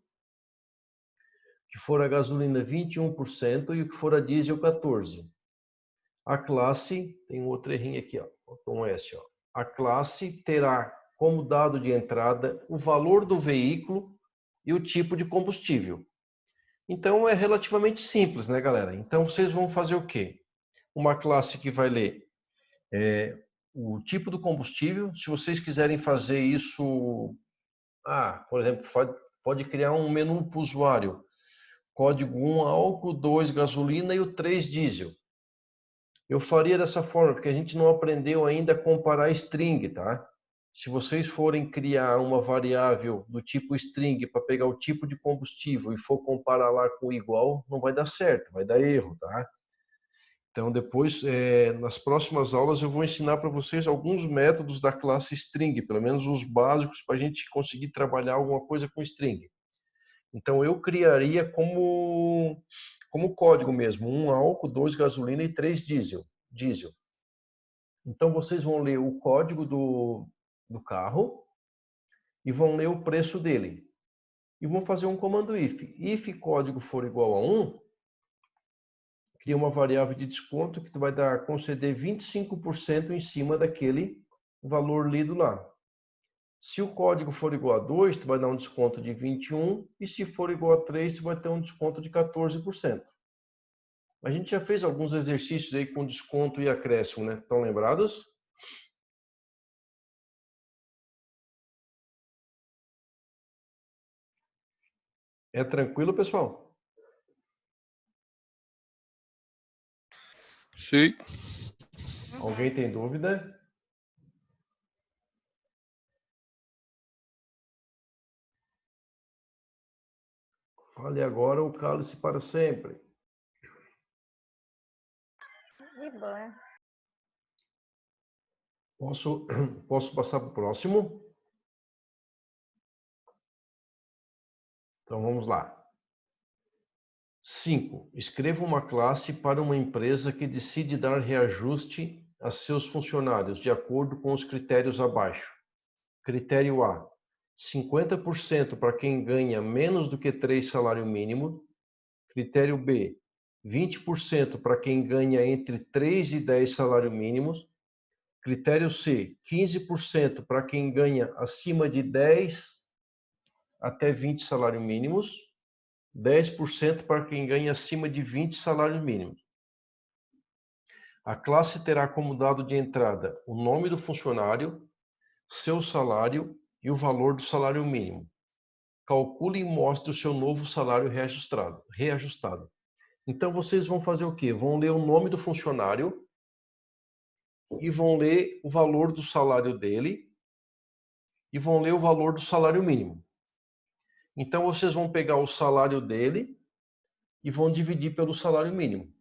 Que for a gasolina, 21%, e o que for a diesel, 14%. A classe, tem um outro errinho aqui, ó, botão S, ó. A classe terá como dado de entrada o valor do veículo e o tipo de combustível. Então, é relativamente simples, né, galera? Então, vocês vão fazer o quê? Uma classe que vai ler o tipo do combustível. Se vocês quiserem fazer isso, por exemplo, pode criar um menu para o usuário. Código 1 álcool, 2 gasolina e o 3 diesel. Eu faria dessa forma, porque a gente não aprendeu ainda a comparar string, tá? Se vocês forem criar uma variável do tipo string para pegar o tipo de combustível e for comparar lá com igual, não vai dar certo, vai dar erro, tá? Então, depois, nas próximas aulas, eu vou ensinar para vocês alguns métodos da classe string, pelo menos os básicos, para a gente conseguir trabalhar alguma coisa com string. Então, eu criaria como código mesmo, 1 álcool, 2 gasolina e 3 diesel. Então, vocês vão ler o código do carro e vão ler o preço dele. E vão fazer um comando if. If código for igual a 1, cria uma variável de desconto que tu vai conceder 25% em cima daquele valor lido lá. Se o código for igual a 2, tu vai dar um desconto de 21%, e se for igual a 3, tu vai ter um desconto de 14%. A gente já fez alguns exercícios aí com desconto e acréscimo, né? Estão lembrados? É tranquilo, pessoal? Sim. Alguém tem dúvida? Fale agora ou cale-se para sempre. De boa. Posso passar para o próximo? Então vamos lá. 5. Escreva uma classe para uma empresa que decide dar reajuste a seus funcionários de acordo com os critérios abaixo. Critério A: 50% para quem ganha menos do que 3 salário mínimo. Critério B: 20% para quem ganha entre 3 e 10 salário mínimos. Critério C: 15% para quem ganha acima de 10 até 20 salários mínimos. 10% para quem ganha acima de 20 salários mínimos. A classe terá como dado de entrada o nome do funcionário, seu salário e o valor do salário mínimo. Calcule e mostre o seu novo salário reajustado. Então, vocês vão fazer o quê? Vão ler o nome do funcionário e vão ler o valor do salário dele e vão ler o valor do salário mínimo. Então, vocês vão pegar o salário dele e vão dividir pelo salário mínimo.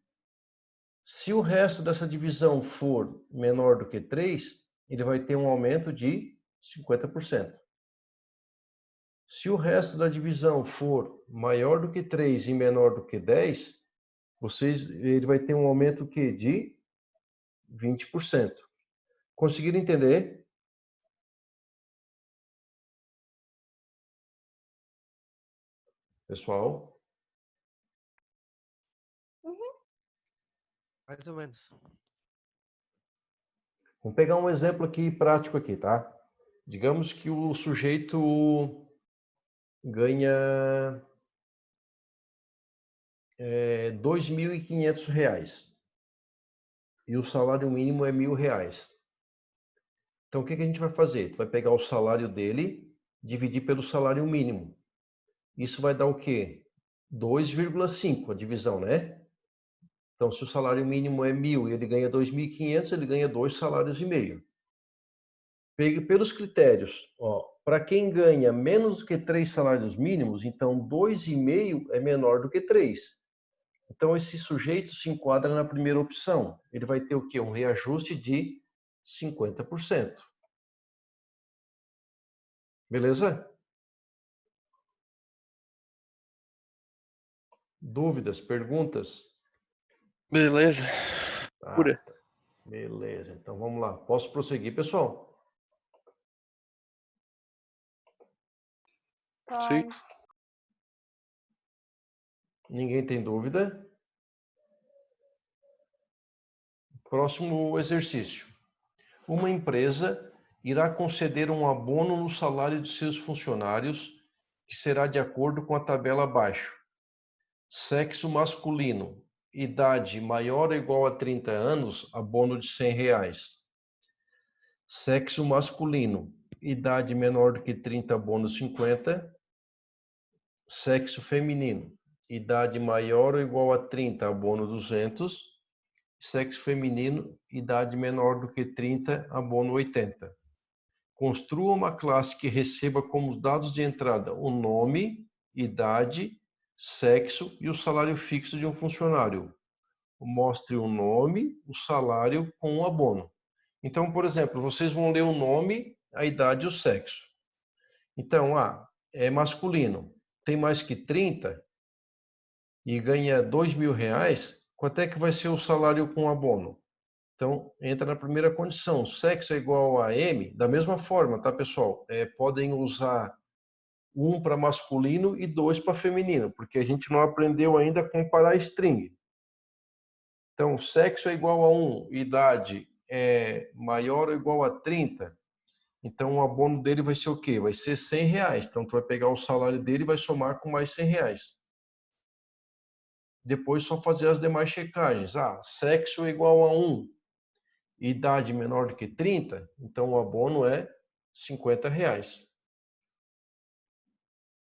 Se o resto dessa divisão for menor do que 3, ele vai ter um aumento de 50%. Se o resto da divisão for maior do que 3 e menor do que 10, ele vai ter um aumento de 20%. Conseguiram entender? Pessoal? Mais ou menos. Vamos pegar um exemplo aqui prático aqui, tá? Digamos que o sujeito ganha R$2.500 e o salário mínimo é R$1.000. Então, o que a gente vai fazer? Vai pegar o salário dele, dividir pelo salário mínimo. Isso vai dar o quê? 2,5 a divisão, né? Então, se o salário mínimo é 1.000 e ele ganha 2.500, ele ganha 2,5 salários. Pegue pelos critérios. Para quem ganha menos do que 3 salários mínimos, então 2,5 é menor do que 3. Então, esse sujeito se enquadra na primeira opção. Ele vai ter o quê? Um reajuste de 50%. Beleza? Dúvidas, perguntas? Beleza. Tá. Beleza, então vamos lá. Posso prosseguir, pessoal? Sim. Ninguém tem dúvida? Próximo exercício. Uma empresa irá conceder um abono no salário de seus funcionários, que será de acordo com a tabela abaixo. Sexo masculino, idade maior ou igual a 30 anos, abono de R$100. Sexo masculino, idade menor do que 30, abono 50. Sexo feminino, idade maior ou igual a 30, abono 200. Sexo feminino, idade menor do que 30, abono 80. Construa uma classe que receba como dados de entrada o nome, idade, sexo e o salário fixo de um funcionário. Mostre o nome, o salário com o abono. Então, por exemplo, vocês vão ler o nome, a idade e o sexo. Então, é masculino, tem mais que 30 e ganha R$2.000, quanto é que vai ser o salário com abono? Então, entra na primeira condição. Sexo é igual a M, da mesma forma, tá, pessoal? Podem usar 1 para masculino e 2 para feminino, porque a gente não aprendeu ainda a comparar string. Então, sexo é igual a 1, idade é maior ou igual a 30, então o abono dele vai ser o quê? Vai ser R$100. Então, tu vai pegar o salário dele e vai somar com mais R$100. Depois, só fazer as demais checagens. Sexo é igual a 1, idade menor do que 30, então o abono é R$50.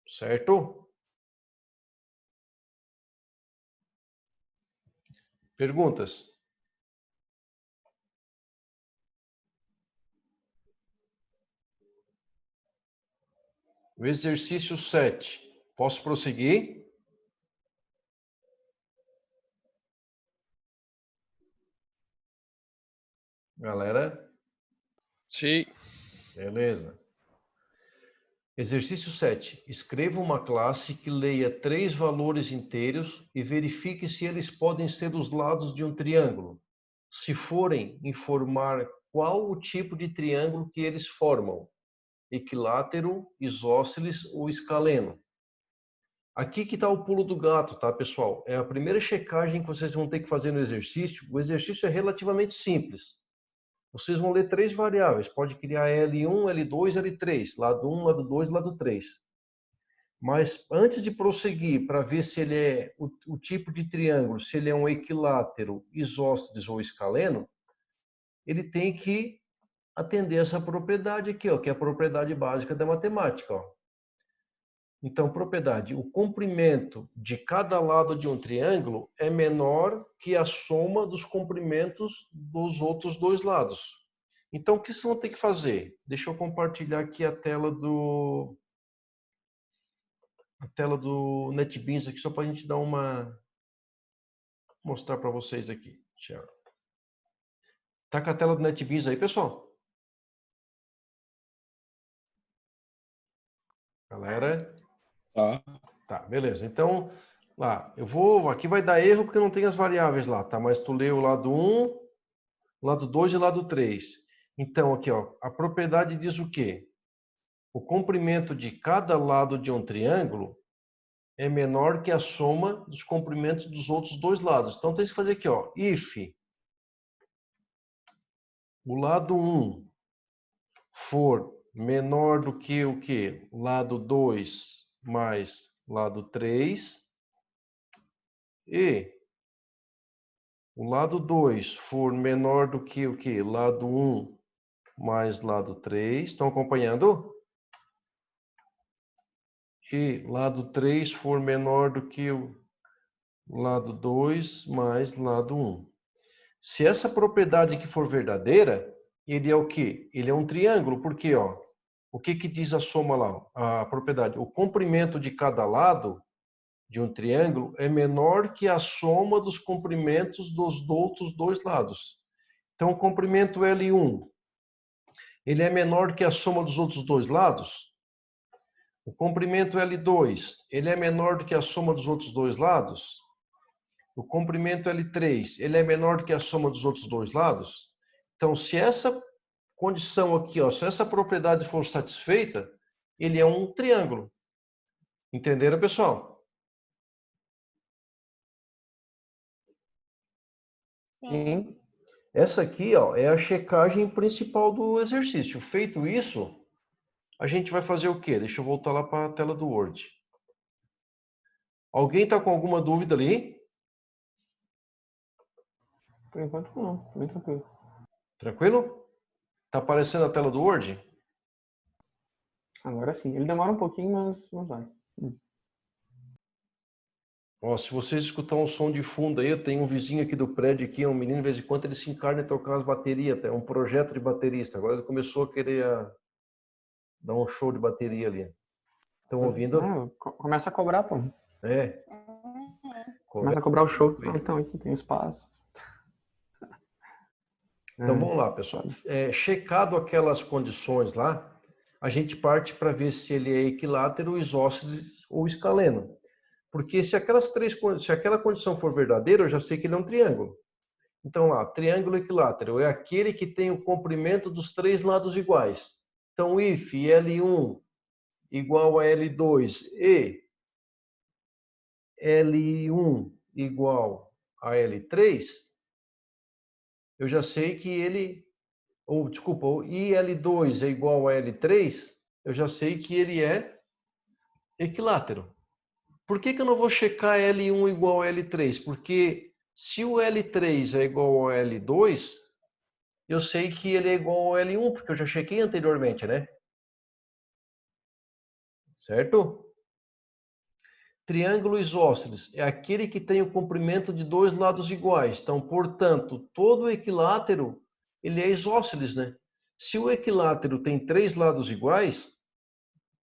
Certo? Perguntas? O exercício 7. Posso prosseguir? Galera? Sim. Beleza. Exercício 7. Escreva uma classe que leia 3 valores inteiros e verifique se eles podem ser os lados de um triângulo. Se forem, informar qual o tipo de triângulo que eles formam. Equilátero, isósceles ou escaleno. Aqui que está o pulo do gato, tá, pessoal? É a primeira checagem que vocês vão ter que fazer no exercício. O exercício é relativamente simples. Vocês vão ler 3 variáveis. Pode criar L1, L2, L3. Lado 1, lado 2, lado 3. Mas antes de prosseguir para ver se ele é o tipo de triângulo, se ele é um equilátero, isósceles ou escaleno, ele tem que atender essa propriedade aqui, ó, que é a propriedade básica da matemática. Ó. Então, propriedade, o comprimento de cada lado de um triângulo é menor que a soma dos comprimentos dos outros 2 lados. Então, o que vocês vão ter que fazer? Deixa eu compartilhar aqui a tela do NetBeans aqui, só para a gente dar uma... mostrar para vocês aqui. Tá com a tela do NetBeans aí, pessoal? Galera? Tá, beleza. Então, lá, aqui vai dar erro porque não tem as variáveis lá, tá? Mas tu lê o lado 1, lado 2 e lado 3. Então, aqui, ó, a propriedade diz o quê? O comprimento de cada lado de um triângulo é menor que a soma dos comprimentos dos outros 2 lados. Então, tem que fazer aqui, ó, if o lado 1 for menor do que o quê? Lado 2 mais lado 3 e o lado 2 for menor do que o quê? Lado 1 mais lado 3. Estão acompanhando? E lado 3 for menor do que o lado 2 mais lado 1. Se essa propriedade aqui for verdadeira, ele é o quê? Ele é um triângulo, porque ó, o que diz a soma lá? A propriedade, o comprimento de cada lado de um triângulo é menor que a soma dos comprimentos dos outros 2 lados. Então, o comprimento L1, ele é menor que a soma dos outros 2 lados? O comprimento L2, ele é menor do que a soma dos outros 2 lados? O comprimento L3, ele é menor do que a soma dos outros 2 lados? Então, se essa condição aqui, ó, se essa propriedade for satisfeita, ele é um triângulo. Entenderam, pessoal? Sim. Essa aqui, ó, é a checagem principal do exercício. Feito isso, a gente vai fazer o quê? Deixa eu voltar lá para a tela do Word. Alguém está com alguma dúvida ali? Por enquanto não, bem tranquilo. Tranquilo? Tá aparecendo a tela do Word? Agora sim. Ele demora um pouquinho, mas vai. Ó, se vocês escutar um som de fundo aí, eu tenho um vizinho aqui do prédio aqui, um menino, de vez em quando ele se encarna em tocar as baterias, é um projeto de baterista. Agora ele começou a querer dar um show de bateria ali. Estão ouvindo? Começa a cobrar, pô. É. Começa a cobrar o show. Então, aqui tem espaço. Então vamos lá, pessoal. Checado aquelas condições lá, a gente parte para ver se ele é equilátero, isósceles ou escaleno. Porque se aquela condição for verdadeira, eu já sei que ele é um triângulo. Então lá, triângulo equilátero é aquele que tem o comprimento dos 3 lados iguais. Então if L1 igual a L2 e L1 igual a L3, eu já sei que ele, IL2 é igual a L3, eu já sei que ele é equilátero. Por que eu não vou checar L1 igual a L3? Porque se o L3 é igual a L2, eu sei que ele é igual ao L1, porque eu já chequei anteriormente, né? Certo? Triângulo isósceles é aquele que tem o comprimento de 2 lados iguais. Então, portanto, todo equilátero, ele é isósceles, né? Se o equilátero tem 3 lados iguais,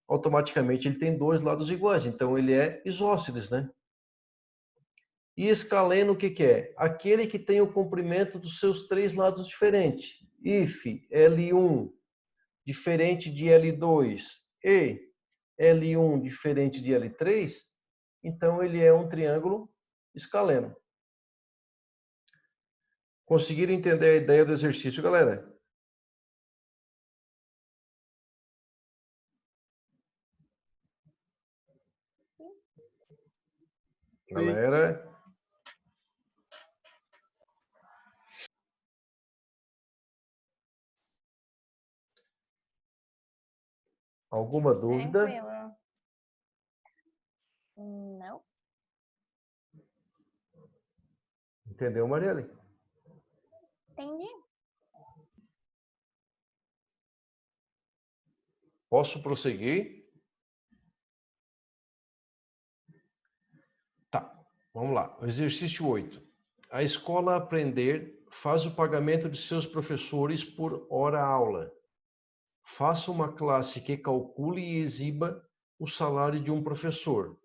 automaticamente ele tem dois lados iguais, então ele é isósceles, né? E escaleno o que que é? Aquele que tem o comprimento dos seus três lados diferentes. If L1 diferente de L2 e L1 diferente de L3, então ele é um triângulo escaleno. Conseguiram entender a ideia do exercício, galera? Galera, alguma dúvida? Tranquilo. Não. Entendeu, Marielle? Entendi. Posso prosseguir? Tá, vamos lá. Exercício 8. A escola Aprender faz o pagamento de seus professores por hora-aula. Faça uma classe que calcule e exiba o salário de um professor.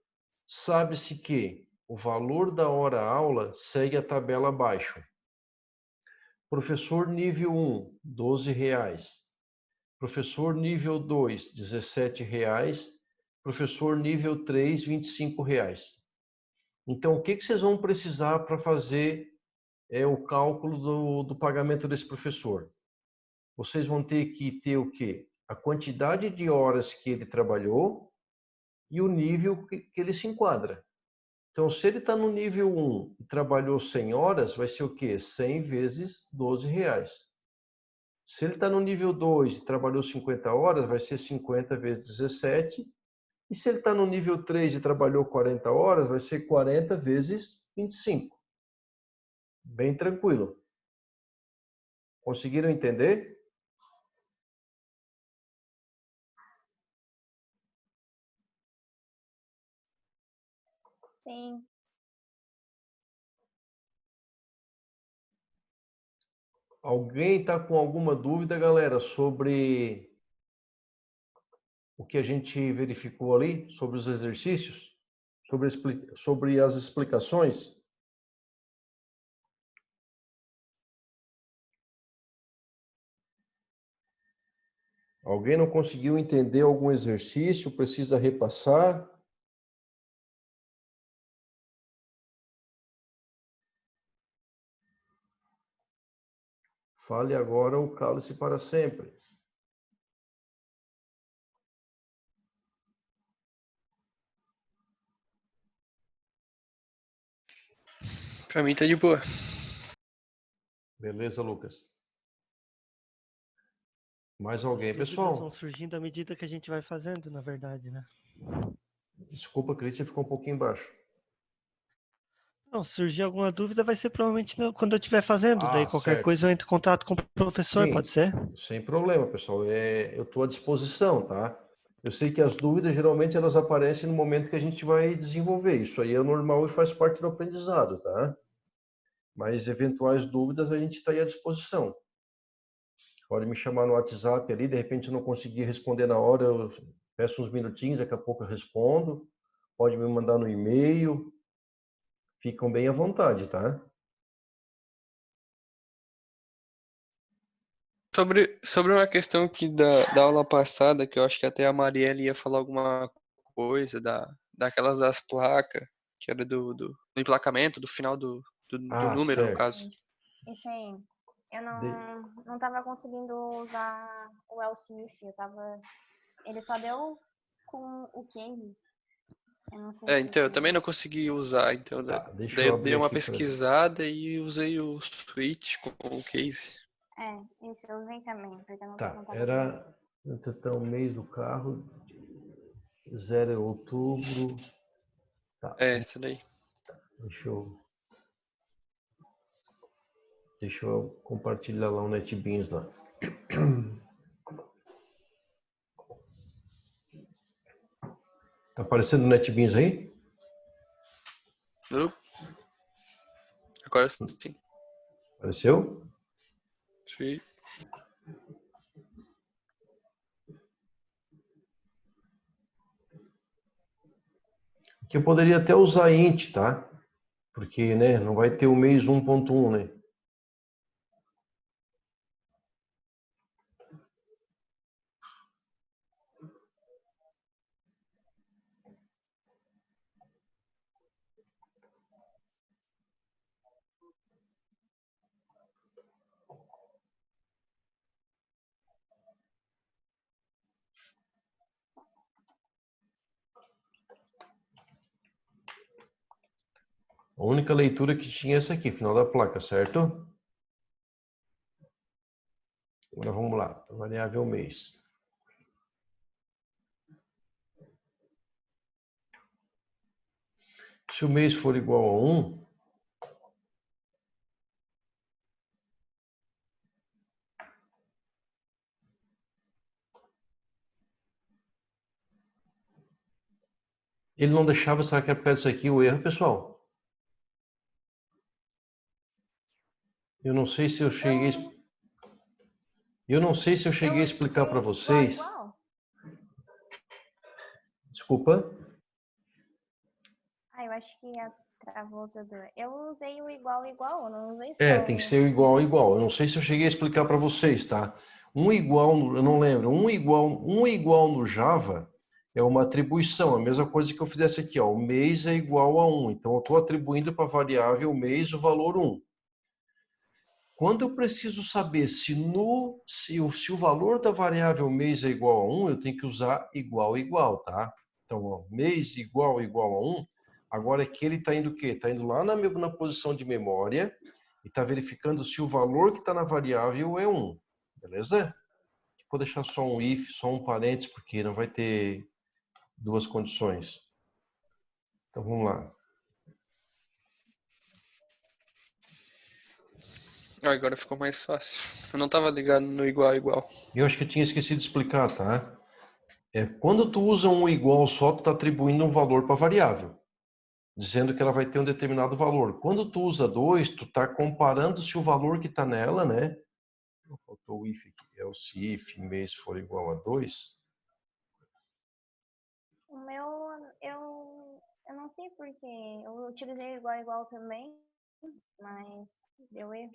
Sabe-se que o valor da hora-aula segue a tabela abaixo. Professor nível 1, R$ 12. Professor nível 2, R$ 17. Professor nível 3, R$ 25. Então, o que vocês vão precisar para fazer o cálculo do pagamento desse professor? Vocês vão ter que ter o quê? A quantidade de horas que ele trabalhou e o nível que ele se enquadra. Então, se ele está no nível 1 e trabalhou 100 horas, vai ser o quê? 100 vezes R$ 12. Se ele está no nível 2 e trabalhou 50 horas, vai ser 50 vezes 17. E se ele está no nível 3 e trabalhou 40 horas, vai ser 40 vezes 25. Bem tranquilo. Conseguiram entender? Sim. Alguém está com alguma dúvida, galera, sobre o que a gente verificou ali, sobre os exercícios, sobre as explicações? Alguém não conseguiu entender algum exercício? Precisa repassar? Fale agora ou cale-se para sempre. Pra mim tá de boa. Beleza, Lucas? Mais alguém, As dúvidas pessoal? vão surgindo à medida que a gente vai fazendo, na verdade, né? Desculpa, Cristian, ficou um pouquinho baixo. Não, se surgir alguma dúvida, vai ser provavelmente quando eu estiver fazendo. Daí qualquer Certo. coisa eu entro em contato com o professor, Sim, pode ser? sem problema, pessoal. Eu estou à disposição, tá? Eu sei que as dúvidas, geralmente, elas aparecem no momento que a gente vai desenvolver. Isso aí é normal e faz parte do aprendizado, tá? Mas eventuais dúvidas, a gente está aí à disposição. Pode me chamar no WhatsApp ali, de repente eu não conseguir responder na hora, eu peço uns minutinhos, daqui a pouco eu respondo. Pode me mandar no e-mail. Ficam bem à vontade, tá? Sobre uma questão que da aula passada, que eu acho que até a Marielle ia falar alguma coisa daquelas das placas, que era do emplacamento, do final do número, no Certo. caso. Isso aí. Eu não tava conseguindo usar o else if, ele só deu com o case. Eu não sei se Então eu também não consegui usar, então deixa daí eu eu abrir dei uma aqui pra ver. pesquisada e usei o switch com o case. Isso eu usei também, porque eu não Tá, tava era então, mês do carro, 0 de outubro. Tá, Isso daí. deixa eu compartilhar lá o NetBeans lá. Tá aparecendo o NetBeans aí? Agora sim. Apareceu? Sim. Que eu poderia até usar int, tá? Porque, né, não vai ter o mês 1.1, né? A única leitura que tinha é essa aqui, final da placa, certo? Agora vamos lá, variável mês. Se o mês for igual a 1, ele não deixava, será que é por causa disso aqui o erro, pessoal? Eu não sei se eu cheguei a explicar para vocês. Desculpa. Ah, eu acho que travou tudo. Eu usei o igual, eu não usei só. Tem que ser o igual, igual. Eu não sei se eu cheguei a explicar para vocês, tá? Um igual, eu não lembro. Um igual no Java é uma atribuição, a mesma coisa que eu fizesse aqui, ó. O mês é igual a 1. Então eu estou atribuindo para a variável mês o valor 1. Quando eu preciso saber se o valor da variável mês é igual a 1, eu tenho que usar igual, igual, tá? Então, ó, mês igual, igual a 1. Agora aqui ele está indo o quê? Está indo lá na posição de memória e está verificando se o valor que está na variável é 1. Beleza? Vou deixar só um if, só um parênteses, porque não vai ter duas condições. Então, vamos lá. Agora ficou mais fácil. Eu não estava ligado no igual, igual. Eu acho que eu tinha esquecido de explicar, tá? Quando tu usa um igual só, tu está atribuindo um valor para a variável, dizendo que ela vai ter um determinado valor. Quando tu usa 2, tu está comparando se o valor que está nela, né? Faltou o if aqui. Se if mês for igual a 2. O meu, eu não sei porquê. Eu utilizei igual, igual também, mas deu erro.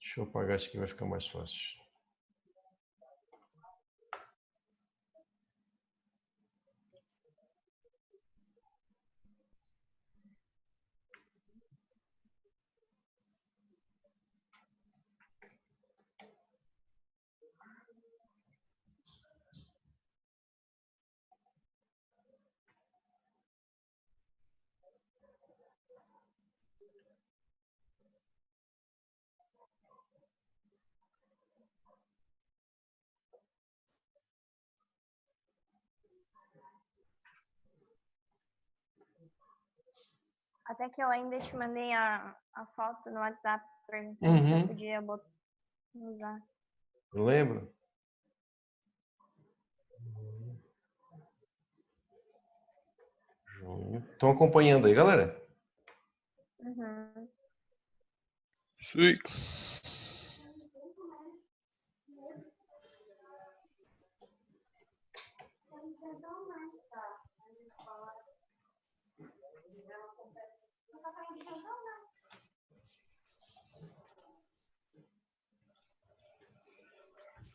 Deixa eu apagar isso aqui, vai ficar mais fácil. Até que eu ainda te mandei a foto no WhatsApp perguntando se eu podia usar. Lembra? Estão acompanhando aí, galera? Uhum. Sim.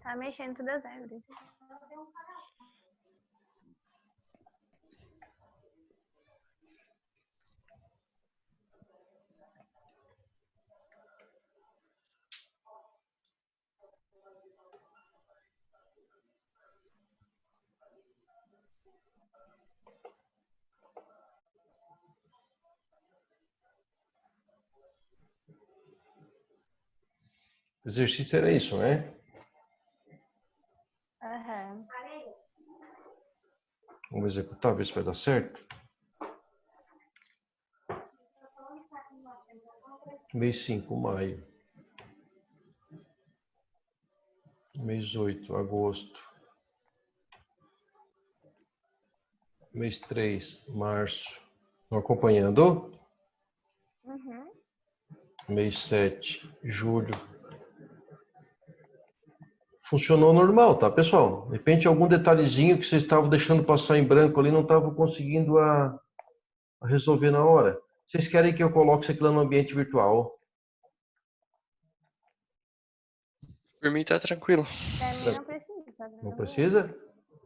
Tá mexendo tudo as árvores. O exercício era isso, né? Aham. Vamos executar, ver se vai dar certo. Mês 5, maio. Mês 8, agosto. Mês 3, março. Estão acompanhando? Uhum. Mês 7, julho. Funcionou normal, tá, pessoal? De repente, algum detalhezinho que vocês estavam deixando passar em branco ali, não estavam conseguindo a resolver na hora. Vocês querem que eu coloque isso aqui lá no ambiente virtual? Por mim tá tranquilo. Pra mim não precisa. Não precisa?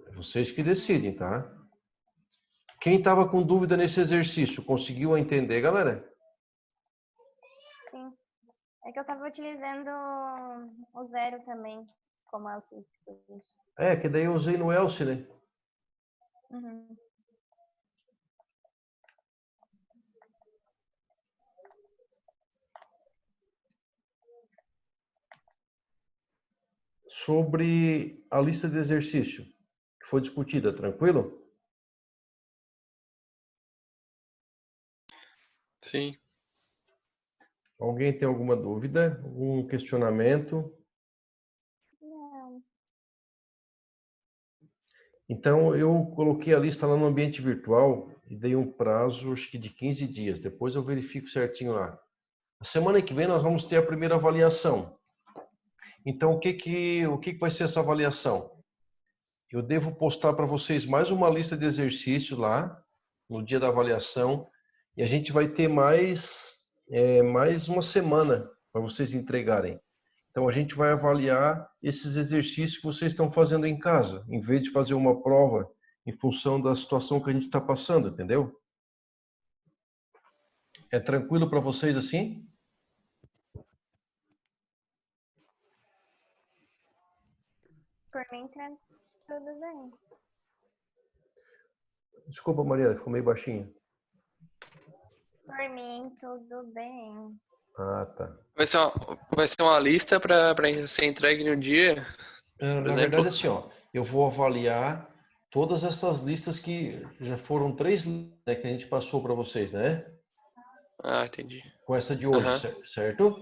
É vocês que decidem, tá? Quem estava com dúvida nesse exercício, conseguiu entender, galera? Sim. É que eu tava utilizando o zero também, como else. É, que daí eu usei no else, né? Uhum. Sobre a lista de exercício que foi discutida, tranquilo? Sim. Alguém tem alguma dúvida? Algum questionamento? Não. Então, eu coloquei a lista lá no ambiente virtual e dei um prazo, acho que de 15 dias. Depois eu verifico certinho lá. A semana que vem nós vamos ter a primeira avaliação. Então, o que vai ser essa avaliação? Eu devo postar para vocês mais uma lista de exercícios lá, no dia da avaliação, e a gente vai ter mais uma semana para vocês entregarem. Então, a gente vai avaliar esses exercícios que vocês estão fazendo em casa, em vez de fazer uma prova em função da situação que a gente está passando, entendeu? É tranquilo para vocês assim? Por mim tá tudo bem. Desculpa, Maria, ficou meio baixinho. Por mim, tudo bem. Ah, tá. Vai ser uma lista para ser entregue no dia? Na verdade, assim, ó, eu vou avaliar todas essas listas que já foram 3, né, que a gente passou para vocês, né? Ah, entendi. Com essa de hoje, certo?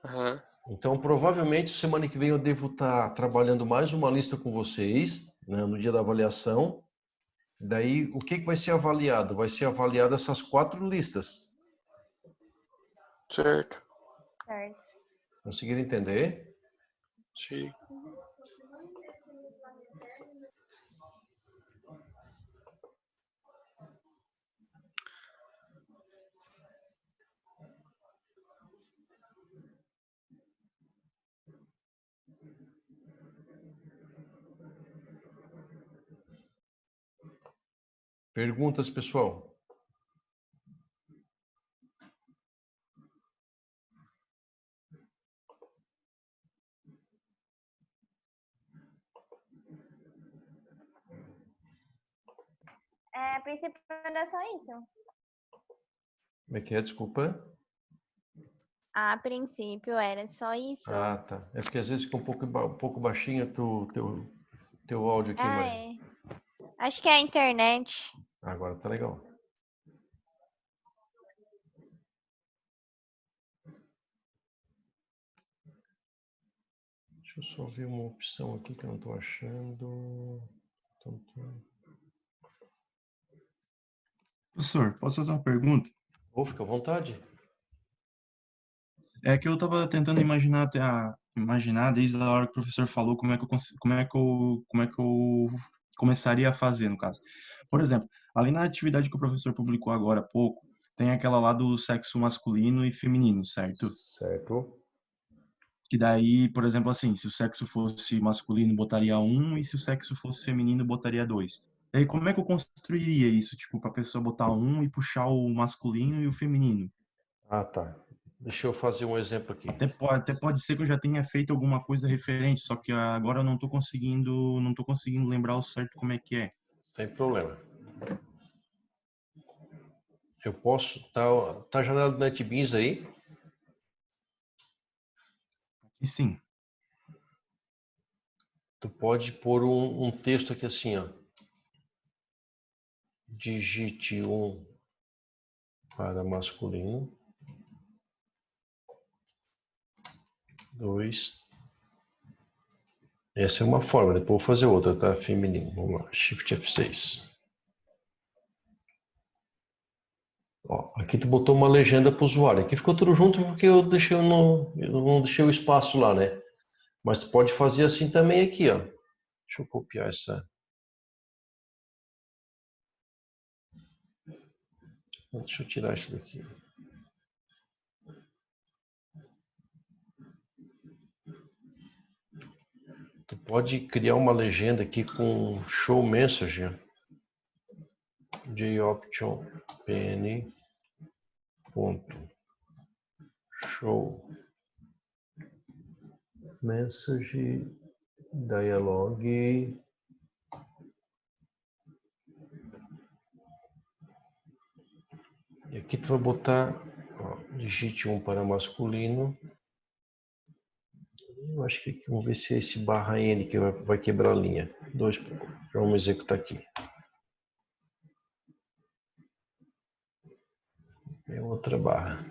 Aham. Então, provavelmente, semana que vem eu devo estar trabalhando mais uma lista com vocês, né, no dia da avaliação. Daí, o que vai ser avaliado? Vai ser avaliado essas 4 listas. Certo. Certo. Conseguiram entender? Sim. Perguntas, pessoal? A princípio era só isso. Como é que é? Desculpa. A princípio era só isso. Ah, tá. É porque às vezes fica um pouco baixinho teu áudio aqui, Maria. É. Acho que é a internet. Agora tá legal. Deixa eu só ver uma opção aqui que eu não estou achando. Professor, posso fazer uma pergunta? Fica à vontade. É que eu estava tentando imaginar desde a hora que o professor falou como é que eu começaria a fazer, no caso. Por exemplo, ali na atividade que o professor publicou agora há pouco, tem aquela lá do sexo masculino e feminino, certo? Certo. Que daí, por exemplo, assim, se o sexo fosse masculino, botaria 1, e se o sexo fosse feminino, botaria 2. Daí, como é que eu construiria isso, tipo, para a pessoa botar 1 e puxar o masculino e o feminino? Ah, tá. Deixa eu fazer um exemplo aqui. Até pode ser que eu já tenha feito alguma coisa referente, só que agora eu não tô conseguindo lembrar ao certo como é que é. Sem problema. Eu posso... Tá a janela do NetBeans aí? E sim. Tu pode pôr um texto aqui assim, ó. Digite 1 para masculino. 2. Essa é uma forma, depois eu vou fazer outra, tá? Feminino. Vamos lá, Shift F6. Ó, aqui tu botou uma legenda para o usuário. Aqui ficou tudo junto porque eu não deixei o espaço lá, né? Mas tu pode fazer assim também aqui, ó. Deixa eu copiar essa. Deixa eu tirar isso daqui. Tu pode criar uma legenda aqui com show message. JOption PN ponto show message dialog. E aqui tu vai botar, ó, digite 1 para masculino. Eu acho que vamos ver se é esse barra N que vai quebrar a linha. 2, vamos executar aqui. É outra barra.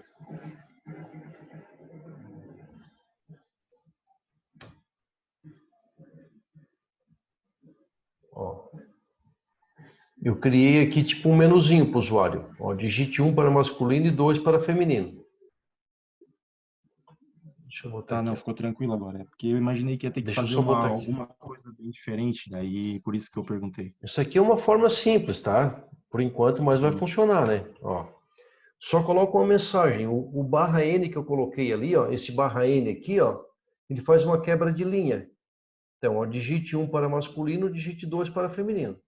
Ó. Eu criei aqui tipo um menuzinho para o usuário. Ó, digite 1 para masculino e 2 para feminino. Deixa eu botar aqui. Não, ficou tranquilo agora. É porque eu imaginei que ia ter que fazer alguma coisa bem diferente, daí por isso que eu perguntei. Essa aqui é uma forma simples, tá? Por enquanto, mas vai funcionar, né? Ó. Só coloca uma mensagem. O barra N que eu coloquei ali, ó, esse barra N aqui, ó, ele faz uma quebra de linha. Então, ó, digite 1 para masculino, digite 2 para feminino.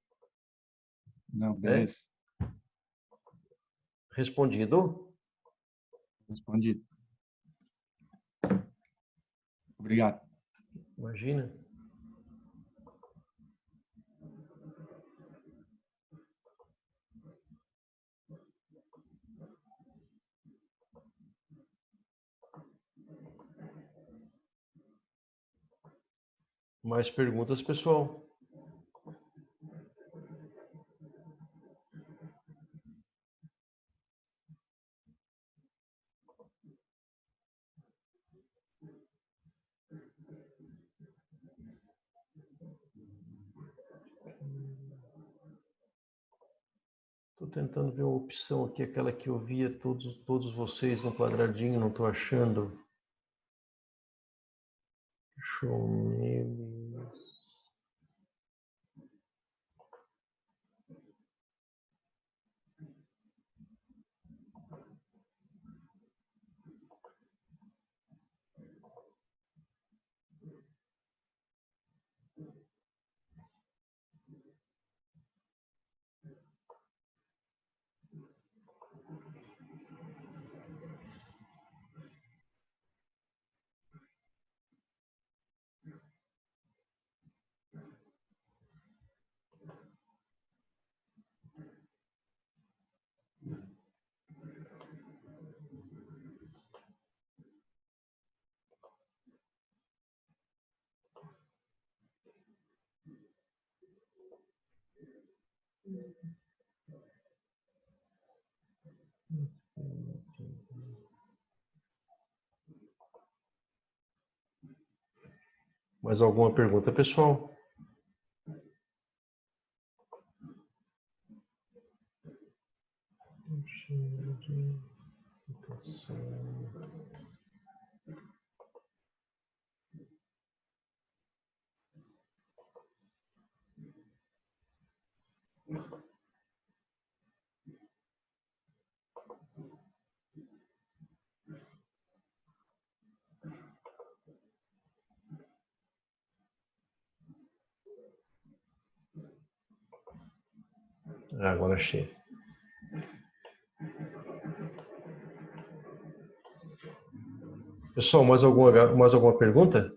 Não, beleza. Respondido? Respondido. Obrigado. Imagina. Mais perguntas, pessoal? Estou tentando ver uma opção aqui, aquela que eu via todos vocês no quadradinho, não estou achando. Show names. Mais alguma pergunta, pessoal? Agora achei. Pessoal, mais alguma pergunta?